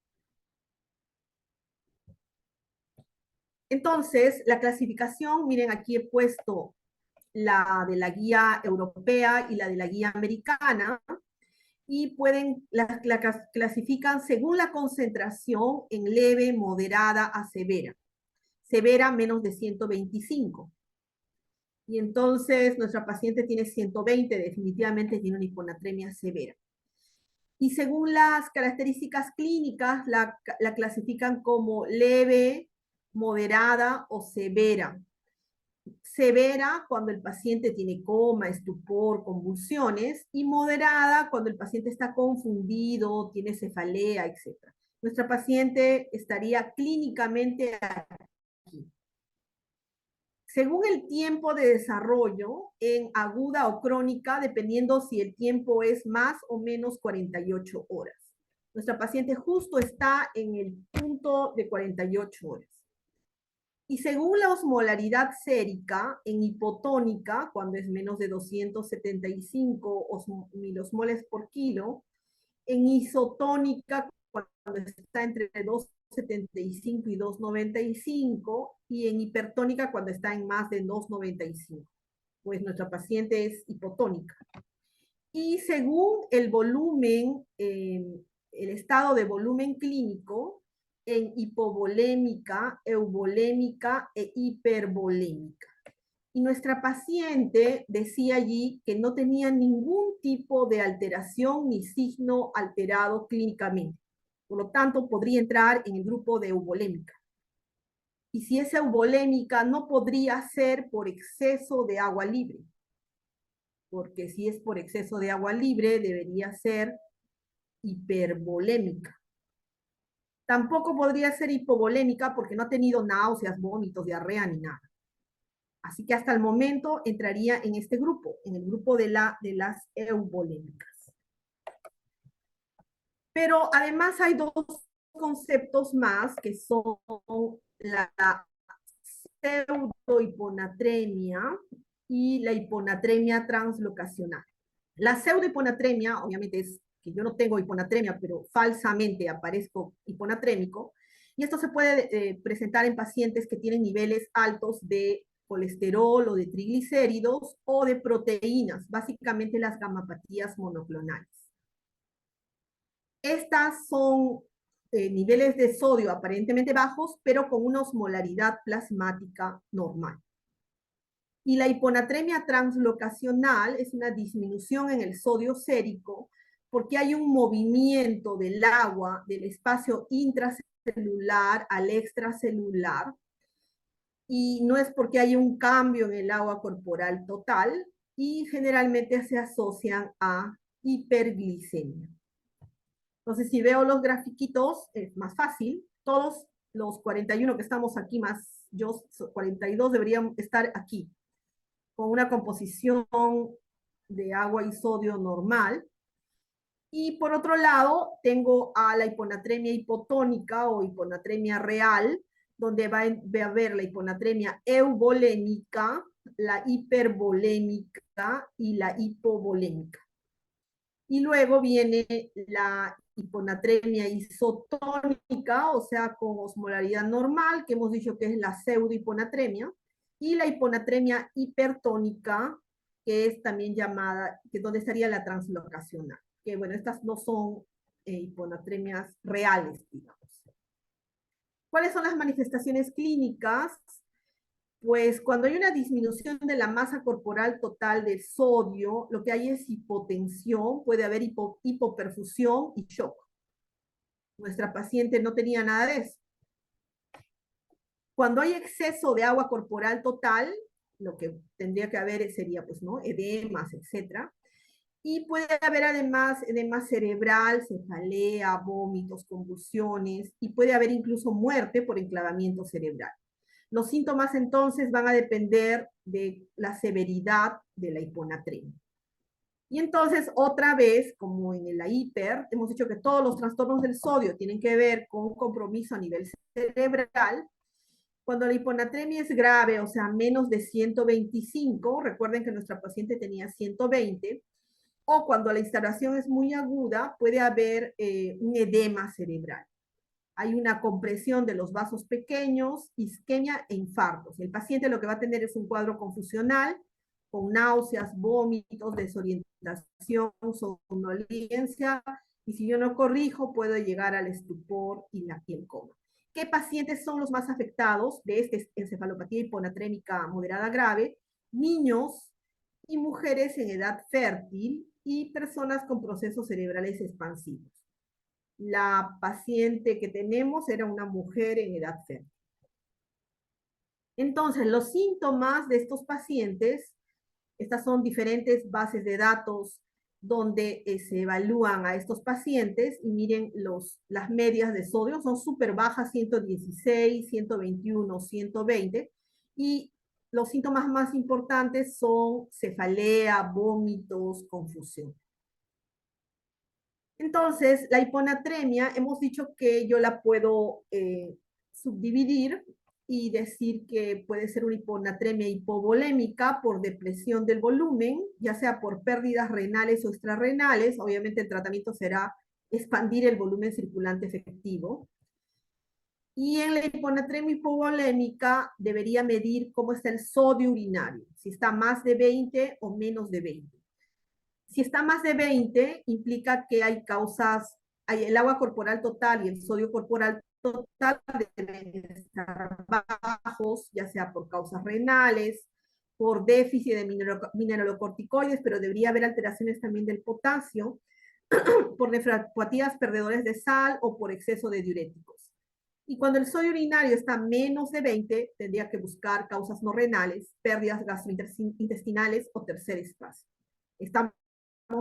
Entonces, la clasificación, miren, aquí he puesto la de la guía europea y la de la guía americana, y la clasifican según la concentración en leve, moderada a severa. Severa menos de 125. Y entonces nuestra paciente tiene 120, definitivamente tiene una hiponatremia severa. Y según las características clínicas, la clasifican como leve, moderada o severa. Severa cuando el paciente tiene coma, estupor, convulsiones, y moderada cuando el paciente está confundido, tiene cefalea, etc. Nuestra paciente estaría clínicamente aquí. Según el tiempo de desarrollo, en aguda o crónica, dependiendo si el tiempo es más o menos 48 horas. Nuestra paciente justo está en el punto de 48 horas. Y según la osmolaridad sérica, en hipotónica, cuando es menos de 275 milosmoles por kilo, en isotónica, cuando está entre 2,75 y 2,95, y en hipertónica cuando está en más de 2,95. Pues nuestra paciente es hipotónica. Y según el volumen, el estado de volumen clínico, en hipovolémica, euvolémica e hipervolémica. Y nuestra paciente decía allí que no tenía ningún tipo de alteración ni signo alterado clínicamente. Por lo tanto, podría entrar en el grupo de euvolémica. Y si es euvolémica, no podría ser por exceso de agua libre. Porque si es por exceso de agua libre, debería ser hipervolémica. Tampoco podría ser hipovolémica porque no ha tenido náuseas, vómitos, diarrea ni nada. Así que hasta el momento entraría en este grupo, en el grupo de las euvolémicas. Pero además hay dos conceptos más que son la pseudohiponatremia y la hiponatremia translocacional. La pseudohiponatremia, obviamente es que yo no tengo hiponatremia, pero falsamente aparezco hiponatrémico, y esto se puede presentar en pacientes que tienen niveles altos de colesterol o de triglicéridos o de proteínas, básicamente las gamapatías monoclonales. Estas son niveles de sodio aparentemente bajos, pero con una osmolaridad plasmática normal. Y la hiponatremia translocacional es una disminución en el sodio sérico porque hay un movimiento del agua del espacio intracelular al extracelular, y no es porque hay un cambio en el agua corporal total, y generalmente se asocian a hiperglicemia. Entonces, si veo los grafiquitos, es más fácil. Todos los 41 que estamos aquí más yo, 42 deberían estar aquí, con una composición de agua y sodio normal. Y por otro lado, tengo a la hiponatremia hipotónica o hiponatremia real, donde va a haber la hiponatremia euvolémica, la hipervolémica y la hipovolémica. Y luego viene la hiponatremia isotónica, o sea, con osmolaridad normal, que hemos dicho que es la pseudohiponatremia, y la hiponatremia hipertónica, que es también llamada, que es donde estaría la translocacional. Que bueno, estas no son hiponatremias reales, digamos. ¿Cuáles son las manifestaciones clínicas? Pues cuando hay una disminución de la masa corporal total de sodio, lo que hay es hipotensión, puede haber hipoperfusión y shock. Nuestra paciente no tenía nada de eso. Cuando hay exceso de agua corporal total, lo que tendría que haber sería, pues, ¿no? Edemas, etcétera. Y puede haber además edema cerebral, cefalea, vómitos, convulsiones, y puede haber incluso muerte por enclavamiento cerebral. Los síntomas entonces van a depender de la severidad de la hiponatremia. Y entonces, otra vez, como en la hiper, hemos dicho que todos los trastornos del sodio tienen que ver con un compromiso a nivel cerebral. Cuando la hiponatremia es grave, o sea, menos de 125, recuerden que nuestra paciente tenía 120, o cuando la instalación es muy aguda, puede haber un edema cerebral. Hay una compresión de los vasos pequeños, isquemia e infartos. El paciente lo que va a tener es un cuadro confusional, con náuseas, vómitos, desorientación, somnolencia, y si yo no corrijo, puedo llegar al estupor y el coma. ¿Qué pacientes son los más afectados de esta encefalopatía hiponatrémica moderada grave? Niños y mujeres en edad fértil y personas con procesos cerebrales expansivos. La paciente que tenemos era una mujer en edad fértil. Entonces, los síntomas de estos pacientes, estas son diferentes bases de datos donde se evalúan a estos pacientes, y miren las medias de sodio, son súper bajas, 116, 121, 120, y los síntomas más importantes son cefalea, vómitos, confusión. Entonces, la hiponatremia, hemos dicho que yo la puedo subdividir y decir que puede ser una hiponatremia hipovolémica por depresión del volumen, ya sea por pérdidas renales o extrarrenales. Obviamente el tratamiento será expandir el volumen circulante efectivo. Y en la hiponatremia hipovolémica debería medir cómo está el sodio urinario, si está más de 20 o menos de 20. Si está más de 20, implica que hay causas, el agua corporal total y el sodio corporal total deben estar bajos, ya sea por causas renales, por déficit de mineralocorticoides, pero debería haber alteraciones también del potasio, por nefropatías perdedoras de sal o por exceso de diuréticos. Y cuando el sodio urinario está menos de 20, tendría que buscar causas no renales, pérdidas gastrointestinales o tercer espacio. Estamos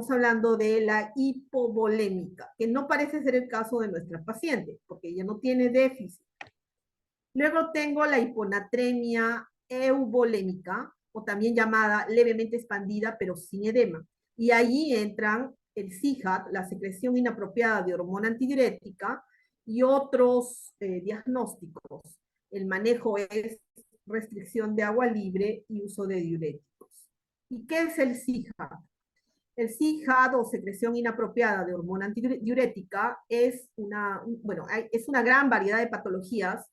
hablando de la hipovolémica, que no parece ser el caso de nuestra paciente, porque ella no tiene déficit. Luego tengo la hiponatremia euvolémica, o también llamada levemente expandida, pero sin edema. Y allí entran el CIHAT, la secreción inapropiada de hormona antidiurética, y otros diagnósticos. El manejo es restricción de agua libre y uso de diuréticos. ¿Y qué es el CIHAT? El CIHAT, o secreción inapropiada de hormona antidiurética, es una gran variedad de patologías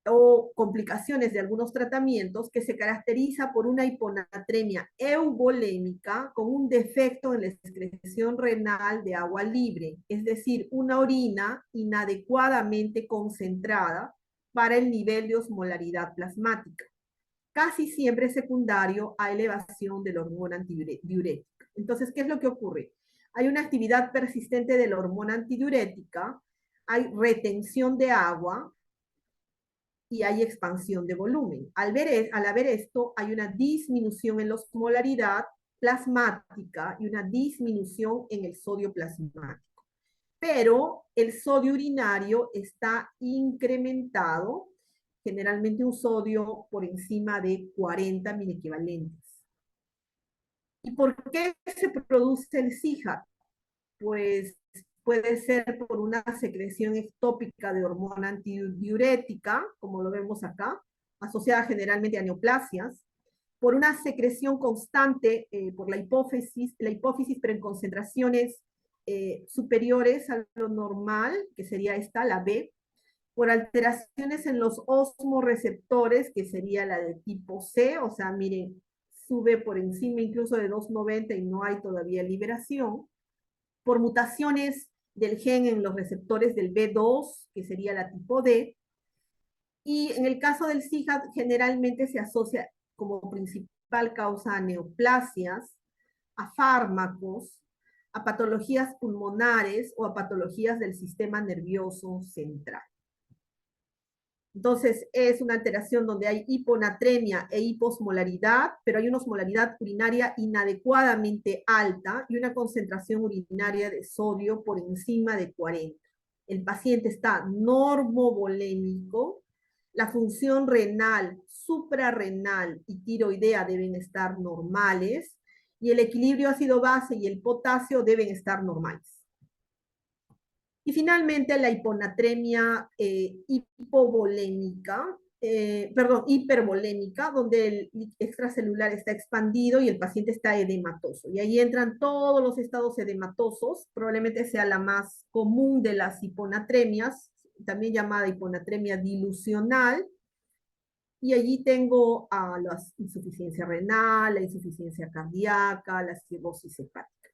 o complicaciones de algunos tratamientos que se caracteriza por una hiponatremia euvolémica con un defecto en la excreción renal de agua libre, es decir, una orina inadecuadamente concentrada para el nivel de osmolaridad plasmática, casi siempre secundario a elevación de la hormona antidiurética. Entonces, ¿qué es lo que ocurre? Hay una actividad persistente de la hormona antidiurética, hay retención de agua y hay expansión de volumen. Al haber esto, hay una disminución en la osmolaridad plasmática y una disminución en el sodio plasmático. pero el sodio urinario está incrementado, generalmente un sodio por encima de 40 miliequivalentes. ¿Y por qué se produce el SIHA? Pues puede ser por una secreción ectópica de hormona antidiurética, como lo vemos acá, asociada generalmente a neoplasias, por una secreción constante por la hipófisis, pero en concentraciones superiores a lo normal, que sería esta, la B, por alteraciones en los osmoreceptores, que sería la de tipo C, o sea, miren, sube por encima incluso de 290 y no hay todavía liberación, por mutaciones del gen en los receptores del B2, que sería la tipo D, y en el caso del SIHA generalmente se asocia como principal causa a neoplasias, a fármacos, a patologías pulmonares o a patologías del sistema nervioso central. Entonces, es una alteración donde hay hiponatremia e hiposmolaridad, pero hay una osmolaridad urinaria inadecuadamente alta y una concentración urinaria de sodio por encima de 40. El paciente está normovolémico, la función renal, suprarrenal y tiroidea deben estar normales, y el equilibrio ácido-base y el potasio deben estar normales. Y finalmente la hiponatremia hipervolémica, donde el extracelular está expandido y el paciente está edematoso. Y ahí entran todos los estados edematosos, probablemente sea la más común de las hiponatremias, también llamada hiponatremia dilucional. Y allí tengo a la insuficiencia renal, la insuficiencia cardíaca, la cirrosis hepática.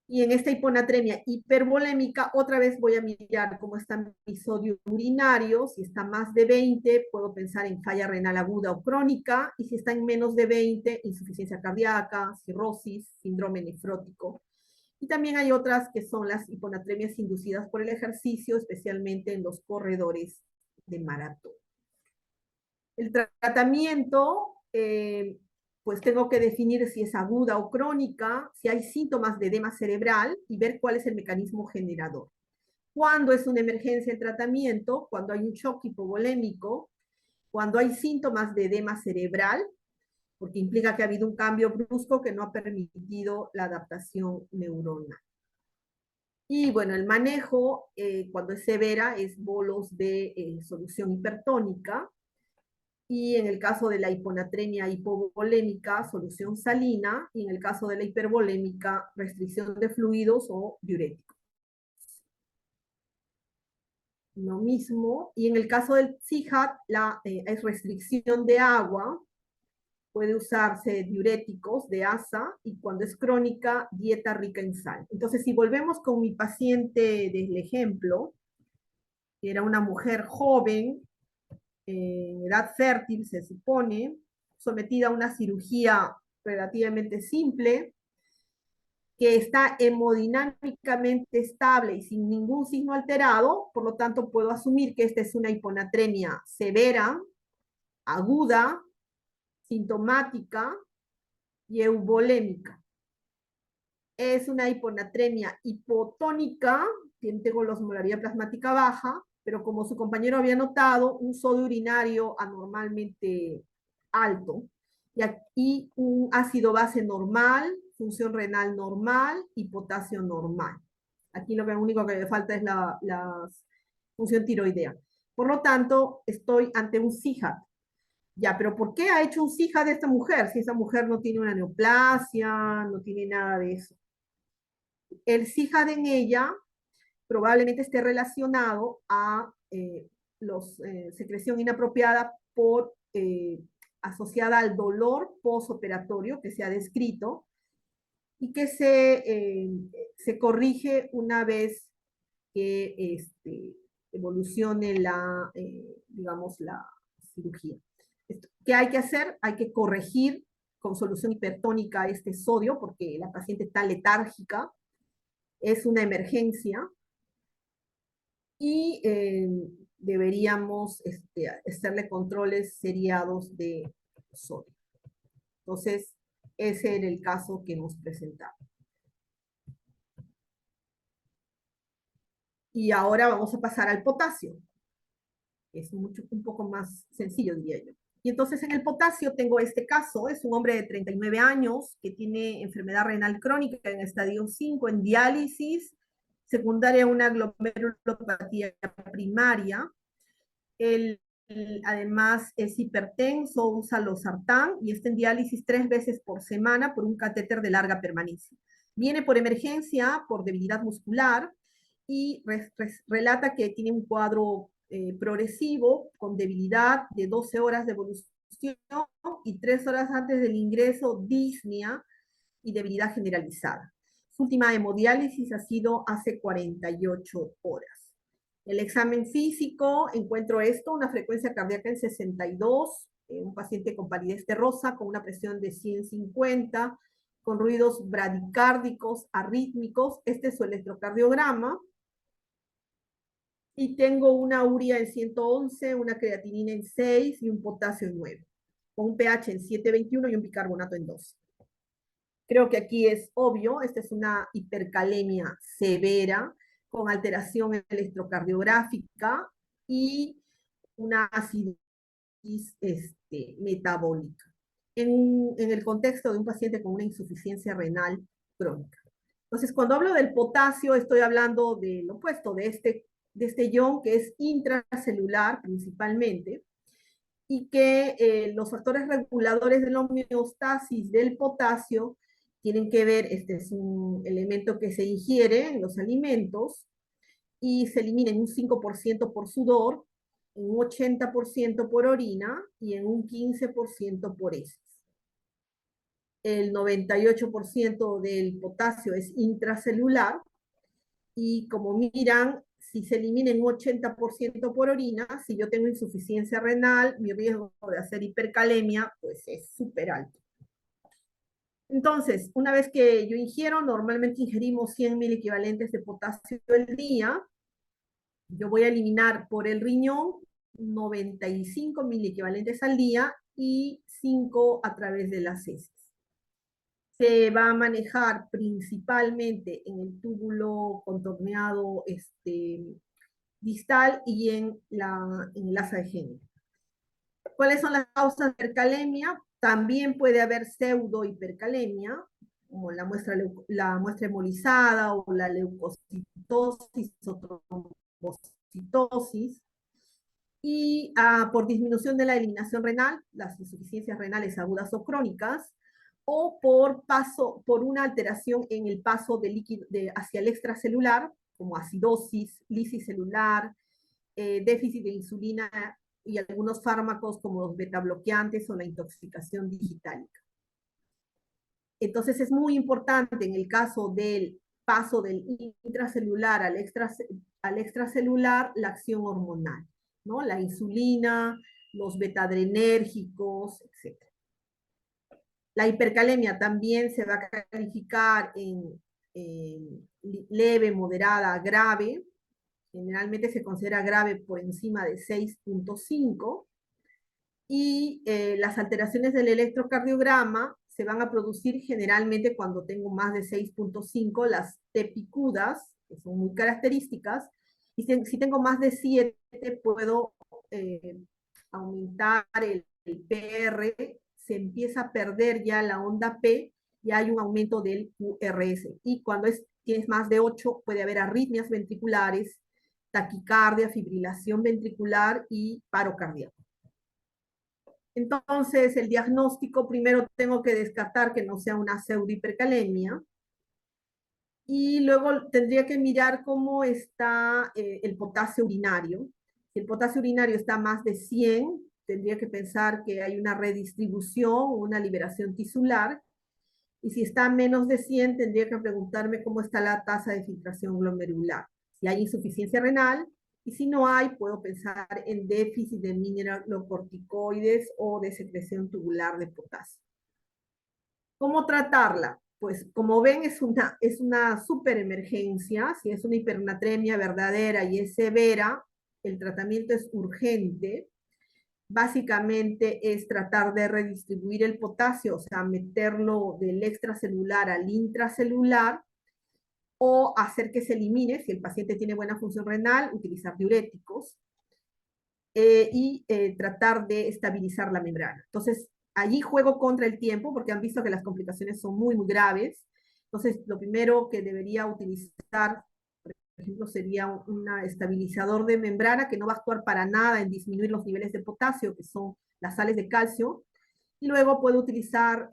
Y en esta hiponatremia hipervolémica, otra vez voy a mirar cómo está mi sodio urinario. Si está más de 20, puedo pensar en falla renal aguda o crónica, y si está en menos de 20, insuficiencia cardíaca, cirrosis, síndrome nefrótico. Y también hay otras que son las hiponatremias inducidas por el ejercicio, especialmente en los corredores de maratón. El tratamiento, pues tengo que definir si es aguda o crónica, si hay síntomas de edema cerebral y ver cuál es el mecanismo generador. ¿Cuándo es una emergencia el tratamiento? Cuando hay un shock hipovolémico, cuando hay síntomas de edema cerebral, porque implica que ha habido un cambio brusco que no ha permitido la adaptación neuronal. Y bueno, el manejo, cuando es severa, es bolos de solución hipertónica, y en el caso de la hiponatremia hipovolémica, solución salina, y en el caso de la hipervolémica, restricción de fluidos o diuréticos. Lo mismo, y en el caso del SIHA, es restricción de agua, puede usarse diuréticos de ASA, y cuando es crónica, dieta rica en sal. Entonces, si volvemos con mi paciente del ejemplo, que era una mujer joven, en edad fértil, se supone, sometida a una cirugía relativamente simple, que está hemodinámicamente estable y sin ningún signo alterado, por lo tanto puedo asumir que esta es una hiponatremia severa, aguda, sintomática y euvolémica. Es una hiponatremia hipotónica, tengo la osmolaridad plasmática baja, pero como su compañero había notado, un sodio urinario anormalmente alto, y un ácido base normal, función renal normal y potasio normal. Aquí lo único que me falta es la función tiroidea. Por lo tanto, estoy ante un SIHA. Ya, pero ¿por qué ha hecho un SIHA de esta mujer? Si esa mujer no tiene una neoplasia, no tiene nada de eso. El SIHA en ella probablemente esté relacionado a secreción inapropiada asociada al dolor postoperatorio que se ha descrito y que se corrige una vez que evolucione digamos, la cirugía. ¿Qué hay que hacer? Hay que corregir con solución hipertónica este sodio porque la paciente está letárgica, es una emergencia, y deberíamos hacerle controles seriados de sodio. Entonces, ese era el caso que hemos presentado. Y ahora vamos a pasar al potasio. Es un poco más sencillo, diría yo. Y entonces en el potasio tengo este caso, es un hombre de 39 años que tiene enfermedad renal crónica en estadio 5, en diálisis, secundaria a una glomerulopatía primaria. Él además es hipertenso, usa losartán y está en diálisis 3 veces por semana por un catéter de larga permanencia. Viene por emergencia, por debilidad muscular, y relata que tiene un cuadro progresivo con debilidad de 12 horas de evolución y 3 horas antes del ingreso disnea y debilidad generalizada. Su última hemodiálisis ha sido hace 48 horas. El examen físico, encuentro esto, una frecuencia cardíaca en 62, un paciente con palidez terrosa, con una presión de 150, con ruidos bradicárdicos, arrítmicos. Este es su electrocardiograma. Y tengo una urea en 111, una creatinina en 6 y un potasio en 9, con un pH en 7,21 y un bicarbonato en 12. Creo que aquí es obvio, esta es una hipercalemia severa, con alteración electrocardiográfica y una acidosis metabólica, en el contexto de un paciente con una insuficiencia renal crónica. Entonces, cuando hablo del potasio, estoy hablando del opuesto, de este ion que es intracelular principalmente, y que los factores reguladores de la homeostasis del potasio tienen que ver, este es un elemento que se ingiere en los alimentos y se elimina en un 5% por sudor, en un 80% por orina y en un 15% por heces. El 98% del potasio es intracelular y como miran, si se elimina en un 80% por orina, si yo tengo insuficiencia renal, mi riesgo de hacer hipercalemia pues es súper alto. Entonces, una vez que yo ingiero, normalmente ingerimos 100.000 equivalentes de potasio al día. Yo voy a eliminar por el riñón 95.000 equivalentes al día y 5 a través de las heces. Se va a manejar principalmente en el túbulo contorneado distal y en el asa de género. ¿Cuáles son las causas de hipercalemia? También puede haber pseudohipercalemia, como la muestra hemolizada o la leucocitosis o trombocitosis, y por disminución de la eliminación renal, las insuficiencias renales agudas o crónicas, o por una alteración en el paso de líquido hacia el extracelular, como acidosis, lisis celular, déficit de insulina y algunos fármacos como los betabloqueantes o la intoxicación digitálica. Entonces es muy importante en el caso del paso del intracelular al extracelular la acción hormonal, ¿no? La insulina, los betadrenérgicos, etc. La hipercalemia también se va a calificar en leve, moderada, grave. Generalmente se considera grave por encima de 6,5. Y las alteraciones del electrocardiograma se van a producir generalmente cuando tengo más de 6,5, las T picudas, que son muy características, y si tengo más de 7, puedo aumentar el PR, se empieza a perder ya la onda P y hay un aumento del QRS. Y cuando tienes más de 8, puede haber arritmias ventriculares, taquicardia, fibrilación ventricular y paro cardíaco. Entonces, el diagnóstico, primero tengo que descartar que no sea una pseudohipercalemia, y luego tendría que mirar cómo está el potasio urinario. Si el potasio urinario está más de 100, tendría que pensar que hay una redistribución o una liberación tisular, y si está menos de 100, tendría que preguntarme cómo está la tasa de filtración glomerular. Si hay insuficiencia renal, y si no hay, puedo pensar en déficit de mineralocorticoides o de secreción tubular de potasio. ¿Cómo tratarla? Pues como ven es una superemergencia. Si es una hipernatremia verdadera y es severa, el tratamiento es urgente. Básicamente es tratar de redistribuir el potasio, o sea, meterlo del extracelular al intracelular, o hacer que se elimine, si el paciente tiene buena función renal, utilizar diuréticos, tratar de estabilizar la membrana. Entonces, allí juego contra el tiempo, porque han visto que las complicaciones son muy, muy graves. Entonces, lo primero que debería utilizar, por ejemplo, sería un estabilizador de membrana que no va a actuar para nada en disminuir los niveles de potasio, que son las sales de calcio, y luego puedo utilizar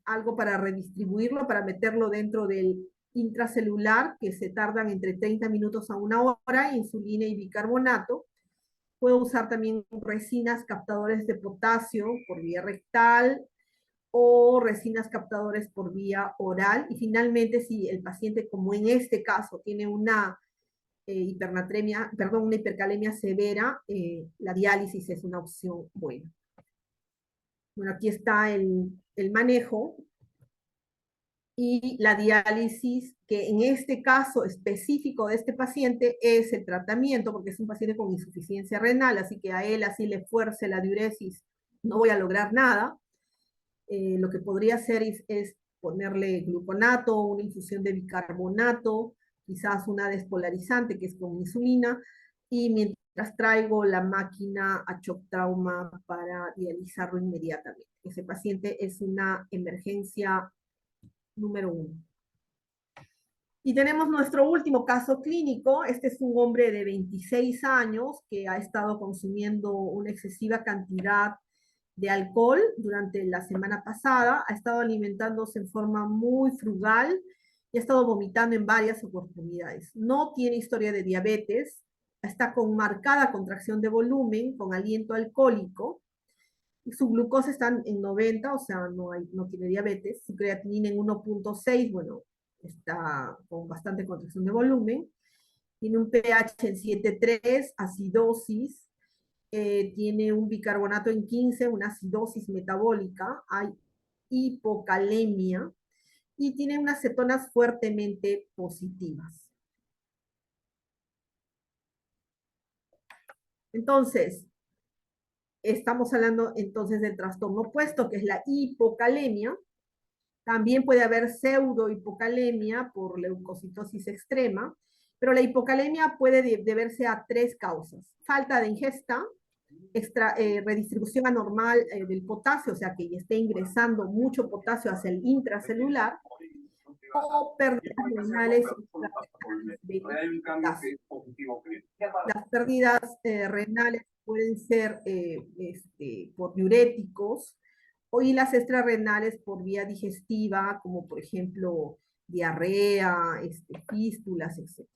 algo para redistribuirlo, para meterlo dentro del intracelular, que se tardan entre 30 minutos a 1 hora, insulina y bicarbonato. Puedo usar también resinas captadores de potasio por vía rectal o resinas captadores por vía oral. Y finalmente, si el paciente, como en este caso, tiene una una hipercalemia severa, la diálisis es una opción buena. Bueno, aquí está el manejo y la diálisis, que en este caso específico de este paciente es el tratamiento, porque es un paciente con insuficiencia renal, así que a él así le fuerce la diuresis, no voy a lograr nada. Lo que podría hacer es ponerle gluconato, una infusión de bicarbonato, quizás una despolarizante que es con insulina, y mientras traigo la máquina a shock trauma para dializarlo inmediatamente. Ese paciente es una emergencia número 1. Y tenemos nuestro último caso clínico. Este es un hombre de 26 años que ha estado consumiendo una excesiva cantidad de alcohol durante la semana pasada, ha estado alimentándose en forma muy frugal y ha estado vomitando en varias oportunidades. No tiene historia de diabetes, está con marcada contracción de volumen, con aliento alcohólico, su glucosa está en 90, o sea, no tiene diabetes, su creatinina en 1.6, bueno, está con bastante contracción de volumen, tiene un pH en 7.3, acidosis, tiene un bicarbonato en 15, una acidosis metabólica, hay hipocalemia, y tiene unas cetonas fuertemente positivas. Entonces, estamos hablando entonces del trastorno opuesto, que es la hipocalemia. También puede haber pseudohipocalemia por leucocitosis extrema, pero la hipocalemia puede deberse a 3 causas: falta de ingesta, redistribución anormal del potasio, o sea que ya esté ingresando mucho potasio hacia el intracelular, o pérdidas renales de potasio. Las pérdidas renales pueden ser por diuréticos, y las extrarrenales por vía digestiva, como por ejemplo diarrea, fístulas, etc.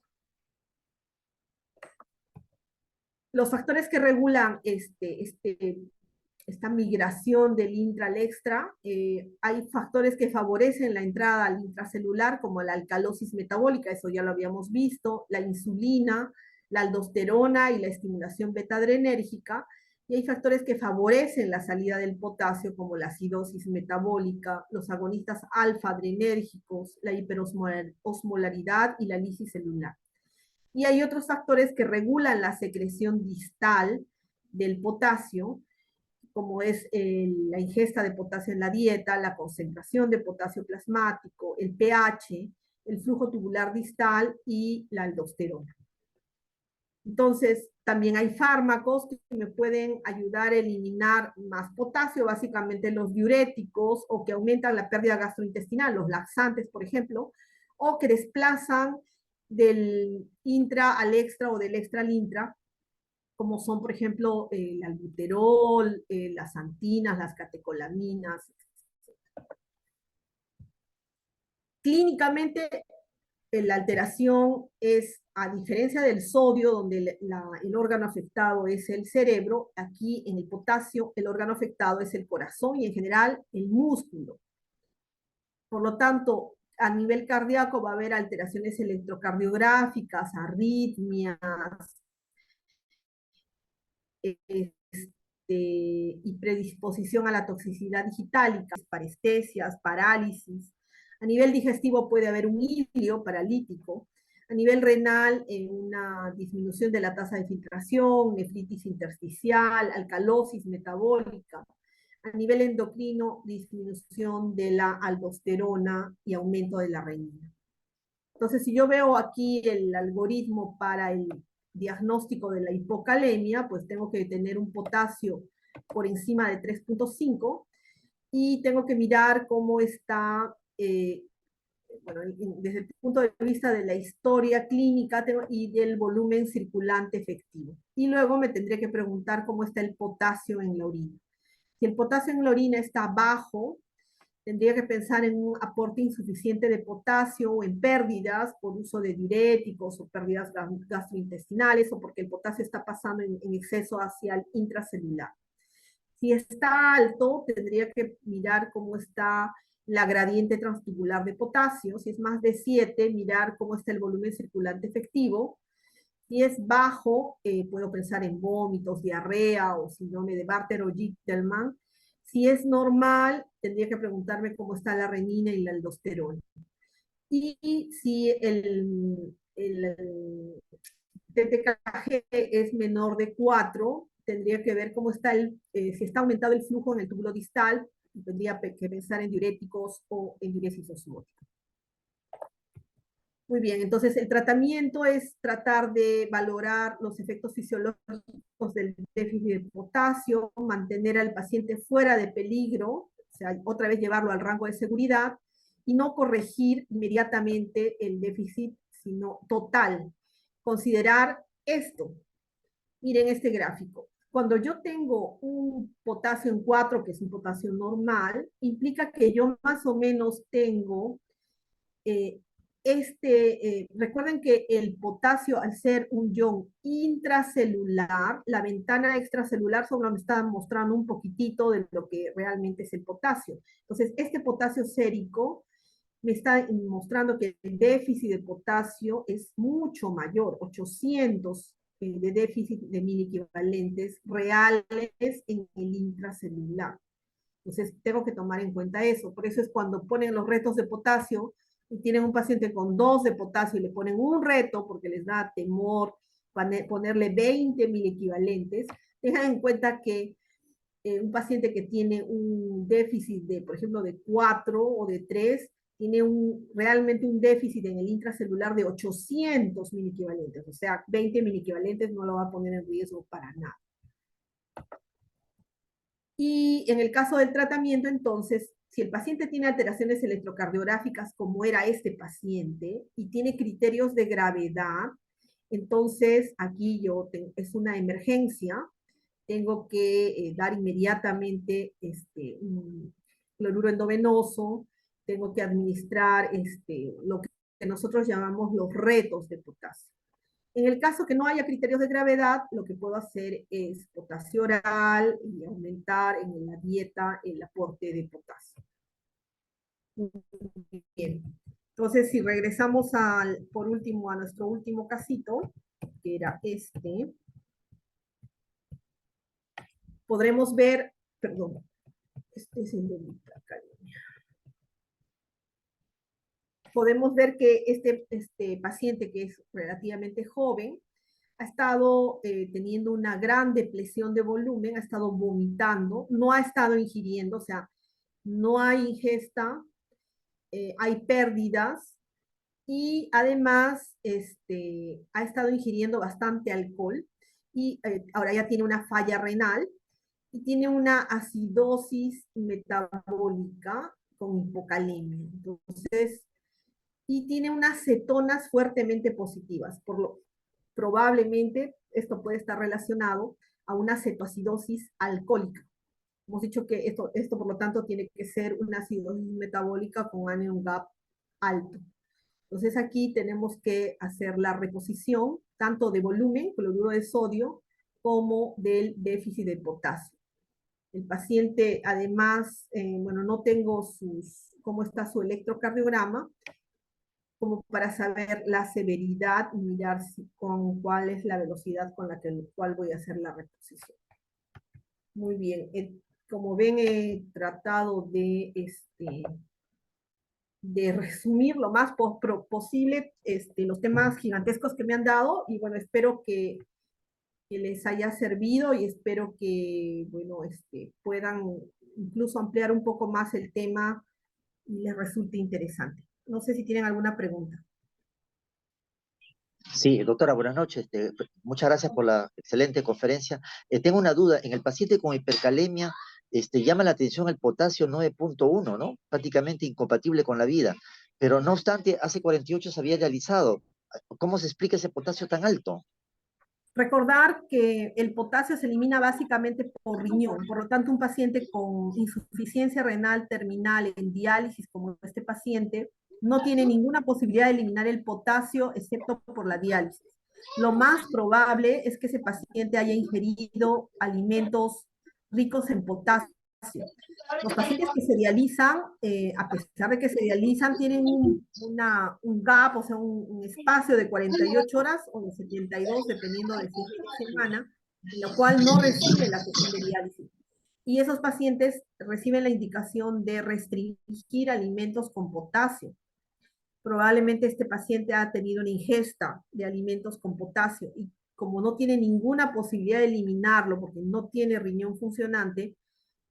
Los factores que regulan esta migración del intra al extra, hay factores que favorecen la entrada al intracelular, como la alcalosis metabólica, eso ya lo habíamos visto, la insulina, la aldosterona y la estimulación beta-adrenérgica, y hay factores que favorecen la salida del potasio, como la acidosis metabólica, los agonistas alfa-adrenérgicos, la hiperosmolaridad y la lisis celular. Y hay otros factores que regulan la secreción distal del potasio, como es la ingesta de potasio en la dieta, la concentración de potasio plasmático, el pH, el flujo tubular distal y la aldosterona. Entonces, también hay fármacos que me pueden ayudar a eliminar más potasio, básicamente los diuréticos, o que aumentan la pérdida gastrointestinal, los laxantes, por ejemplo, o que desplazan del intra al extra o del extra al intra, como son, por ejemplo, el albuterol, las antinas, las catecolaminas. Clínicamente, la alteración es, a diferencia del sodio, donde el órgano afectado es el cerebro, aquí en el potasio el órgano afectado es el corazón y en general el músculo. Por lo tanto, a nivel cardíaco va a haber alteraciones electrocardiográficas, arritmias, y predisposición a la toxicidad digitálica, parestesias, parálisis. A nivel digestivo puede haber un ilio paralítico. A nivel renal, una disminución de la tasa de filtración, nefritis intersticial, alcalosis metabólica. A nivel endocrino, disminución de la aldosterona y aumento de la renina. Entonces, si yo veo aquí el algoritmo para el diagnóstico de la hipocalemia, pues tengo que tener un potasio por encima de 3.5 y tengo que mirar cómo está, bueno, desde el punto de vista de la historia clínica y del volumen circulante efectivo. Y luego me tendría que preguntar cómo está el potasio en la orina. Si el potasio en la orina está bajo, tendría que pensar en un aporte insuficiente de potasio o en pérdidas por uso de diuréticos o pérdidas gastrointestinales o porque el potasio está pasando en exceso hacia el intracelular. Si está alto, tendría que mirar cómo está la gradiente transtubular de potasio. Si es más de 7, mirar cómo está el volumen circulante efectivo. Si es bajo, puedo pensar en vómitos, diarrea o síndrome de Bartter o Gitelman. Si es normal, tendría que preguntarme cómo está la renina y la aldosterona. Y si el TTKG es menor de 4, tendría que ver cómo está si está aumentado el flujo en el túbulo distal, tendría que pensar en diuréticos o en diuresis osmótica. Muy bien, entonces el tratamiento es tratar de valorar los efectos fisiológicos del déficit de potasio, mantener al paciente fuera de peligro, o sea, otra vez llevarlo al rango de seguridad, y no corregir inmediatamente el déficit, sino total. Considerar esto. Miren este gráfico. Cuando yo tengo un potasio en 4, que es un potasio normal, implica que yo más o menos tengo recuerden que el potasio, al ser un ion intracelular, la ventana extracelular solo me está mostrando un poquitito de lo que realmente es el potasio. Entonces, este potasio sérico me está mostrando que el déficit de potasio es mucho mayor, 800 de déficit de miliequivalentes reales en el intracelular. Entonces, tengo que tomar en cuenta eso. Por eso es cuando ponen los retos de potasio y tienen un paciente con 2 de potasio y le ponen un reto porque les da temor ponerle 20 miliequivalentes, tengan en cuenta que un paciente que tiene un déficit de, por ejemplo, de 4 o de 3, tiene realmente un déficit en el intracelular de 800 miliequivalentes. O sea, 20 miliequivalentes no lo va a poner en riesgo para nada. Y en el caso del tratamiento, entonces, si el paciente tiene alteraciones electrocardiográficas como era este paciente y tiene criterios de gravedad, entonces aquí es una emergencia, tengo que dar inmediatamente un cloruro endovenoso, tengo que administrar lo que nosotros llamamos los retos de potasio. En el caso que no haya criterios de gravedad, lo que puedo hacer es potasio oral y aumentar en la dieta el aporte de potasio. Bien. Entonces, si regresamos por último a nuestro último casito, que era podremos ver, perdón, este es el de podemos ver que este paciente, que es relativamente joven, ha estado teniendo una gran depresión de volumen, ha estado vomitando, no ha estado ingiriendo, o sea, no hay ingesta, hay pérdidas y además ha estado ingiriendo bastante alcohol y ahora ya tiene una falla renal y tiene una acidosis metabólica con hipocalemia. Entonces, y tiene unas cetonas fuertemente positivas, probablemente esto puede estar relacionado a una cetoacidosis alcohólica. Hemos dicho que esto por lo tanto tiene que ser una acidosis metabólica con anion gap alto. Entonces aquí tenemos que hacer la reposición tanto de volumen, cloruro de sodio, como del déficit de potasio. El paciente además, bueno, no tengo cómo está su electrocardiograma, como para saber la severidad y mirar cuál es la velocidad con la cual voy a hacer la reposición. Muy bien, como ven he tratado de resumir lo más posible los temas gigantescos que me han dado y bueno, espero que les haya servido y espero que bueno, puedan incluso ampliar un poco más el tema y les resulte interesante. No sé si tienen alguna pregunta. Sí, doctora, buenas noches. Muchas gracias por la excelente conferencia. Tengo una duda. En el paciente con hipercalemia, llama la atención el potasio 9.1, ¿no? Prácticamente incompatible con la vida. Pero no obstante, hace 48 se había realizado. ¿Cómo se explica ese potasio tan alto? Recordar que el potasio se elimina básicamente por riñón, por lo tanto un paciente con insuficiencia renal terminal en diálisis como este paciente no tiene ninguna posibilidad de eliminar el potasio excepto por la diálisis. Lo más probable es que ese paciente haya ingerido alimentos ricos en potasio. Los pacientes que se dializan, a pesar de que se dializan, tienen un gap, o sea, un espacio de 48 horas o de 72, dependiendo de si es de semana, en lo cual no reciben la sesión de diálisis. Y esos pacientes reciben la indicación de restringir alimentos con potasio. Probablemente este paciente ha tenido una ingesta de alimentos con potasio y como no tiene ninguna posibilidad de eliminarlo porque no tiene riñón funcionante,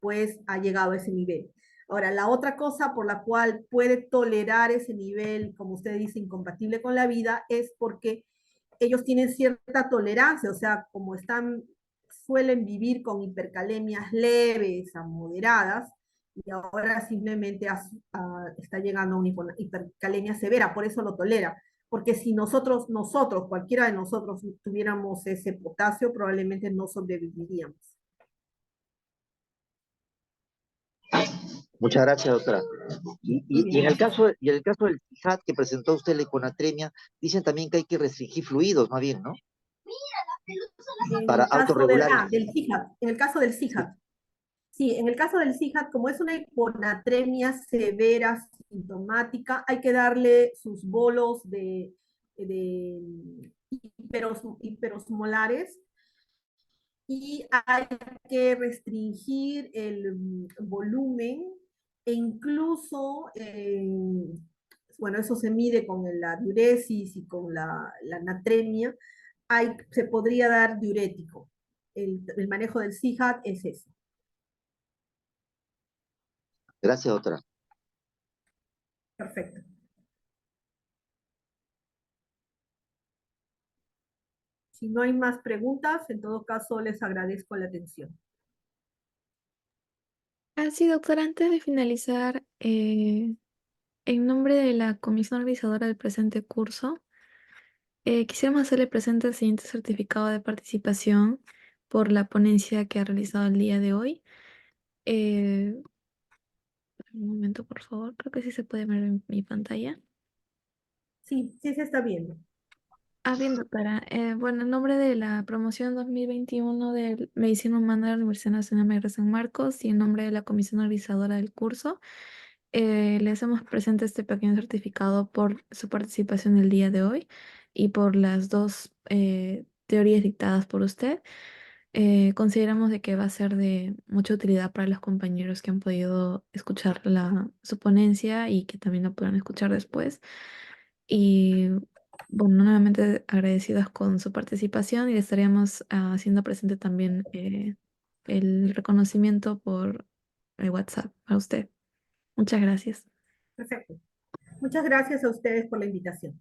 pues ha llegado a ese nivel. Ahora, la otra cosa por la cual puede tolerar ese nivel, como usted dice, incompatible con la vida, es porque ellos tienen cierta tolerancia, o sea, como suelen vivir con hipercalemias leves a moderadas, y ahora simplemente está llegando a una hipercalemia severa, por eso lo tolera. Porque si nosotros, cualquiera de nosotros tuviéramos ese potasio, probablemente no sobreviviríamos. Muchas gracias, doctora. Y en el caso, y en el caso del CIJAT que presentó usted la hiponatremia, dicen también que hay que restringir fluidos, más bien, ¿no? En Para el caso del, autorregular. del CIJAT, en el caso del Sí. CIJAT. Sí, en el caso del CIJAT, como es una hiponatremia severa sintomática, hay que darle sus bolos de hiperosmolares y hay que restringir el volumen e incluso, bueno, eso se mide con la diuresis y con la natremia, se podría dar diurético. El manejo del CIJAT es eso. Gracias, doctora. Perfecto. Si no hay más preguntas, en todo caso les agradezco la atención. Sí, doctora, antes de finalizar, en nombre de la comisión organizadora del presente curso, quisiéramos hacerle presente el siguiente certificado de participación por la ponencia que ha realizado el día de hoy. Un momento, por favor, creo que sí se puede ver en mi pantalla. Sí, sí se está viendo. Bien, doctora. Bueno, en nombre de la promoción 2021 de Medicina Humana de la Universidad Nacional Mayor de San Marcos y en nombre de la comisión organizadora del curso, le hacemos presente este pequeño certificado por su participación el día de hoy y por las dos teorías dictadas por usted. Consideramos de que va a ser de mucha utilidad para los compañeros que han podido escuchar su ponencia y que también la puedan escuchar después. Y bueno, nuevamente agradecidas con su participación y le estaríamos haciendo presente también el reconocimiento por WhatsApp a usted. Muchas gracias. Perfecto. Muchas gracias a ustedes por la invitación.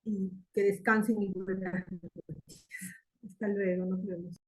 Y que descansen y buenas noches. Hasta luego, nos vemos.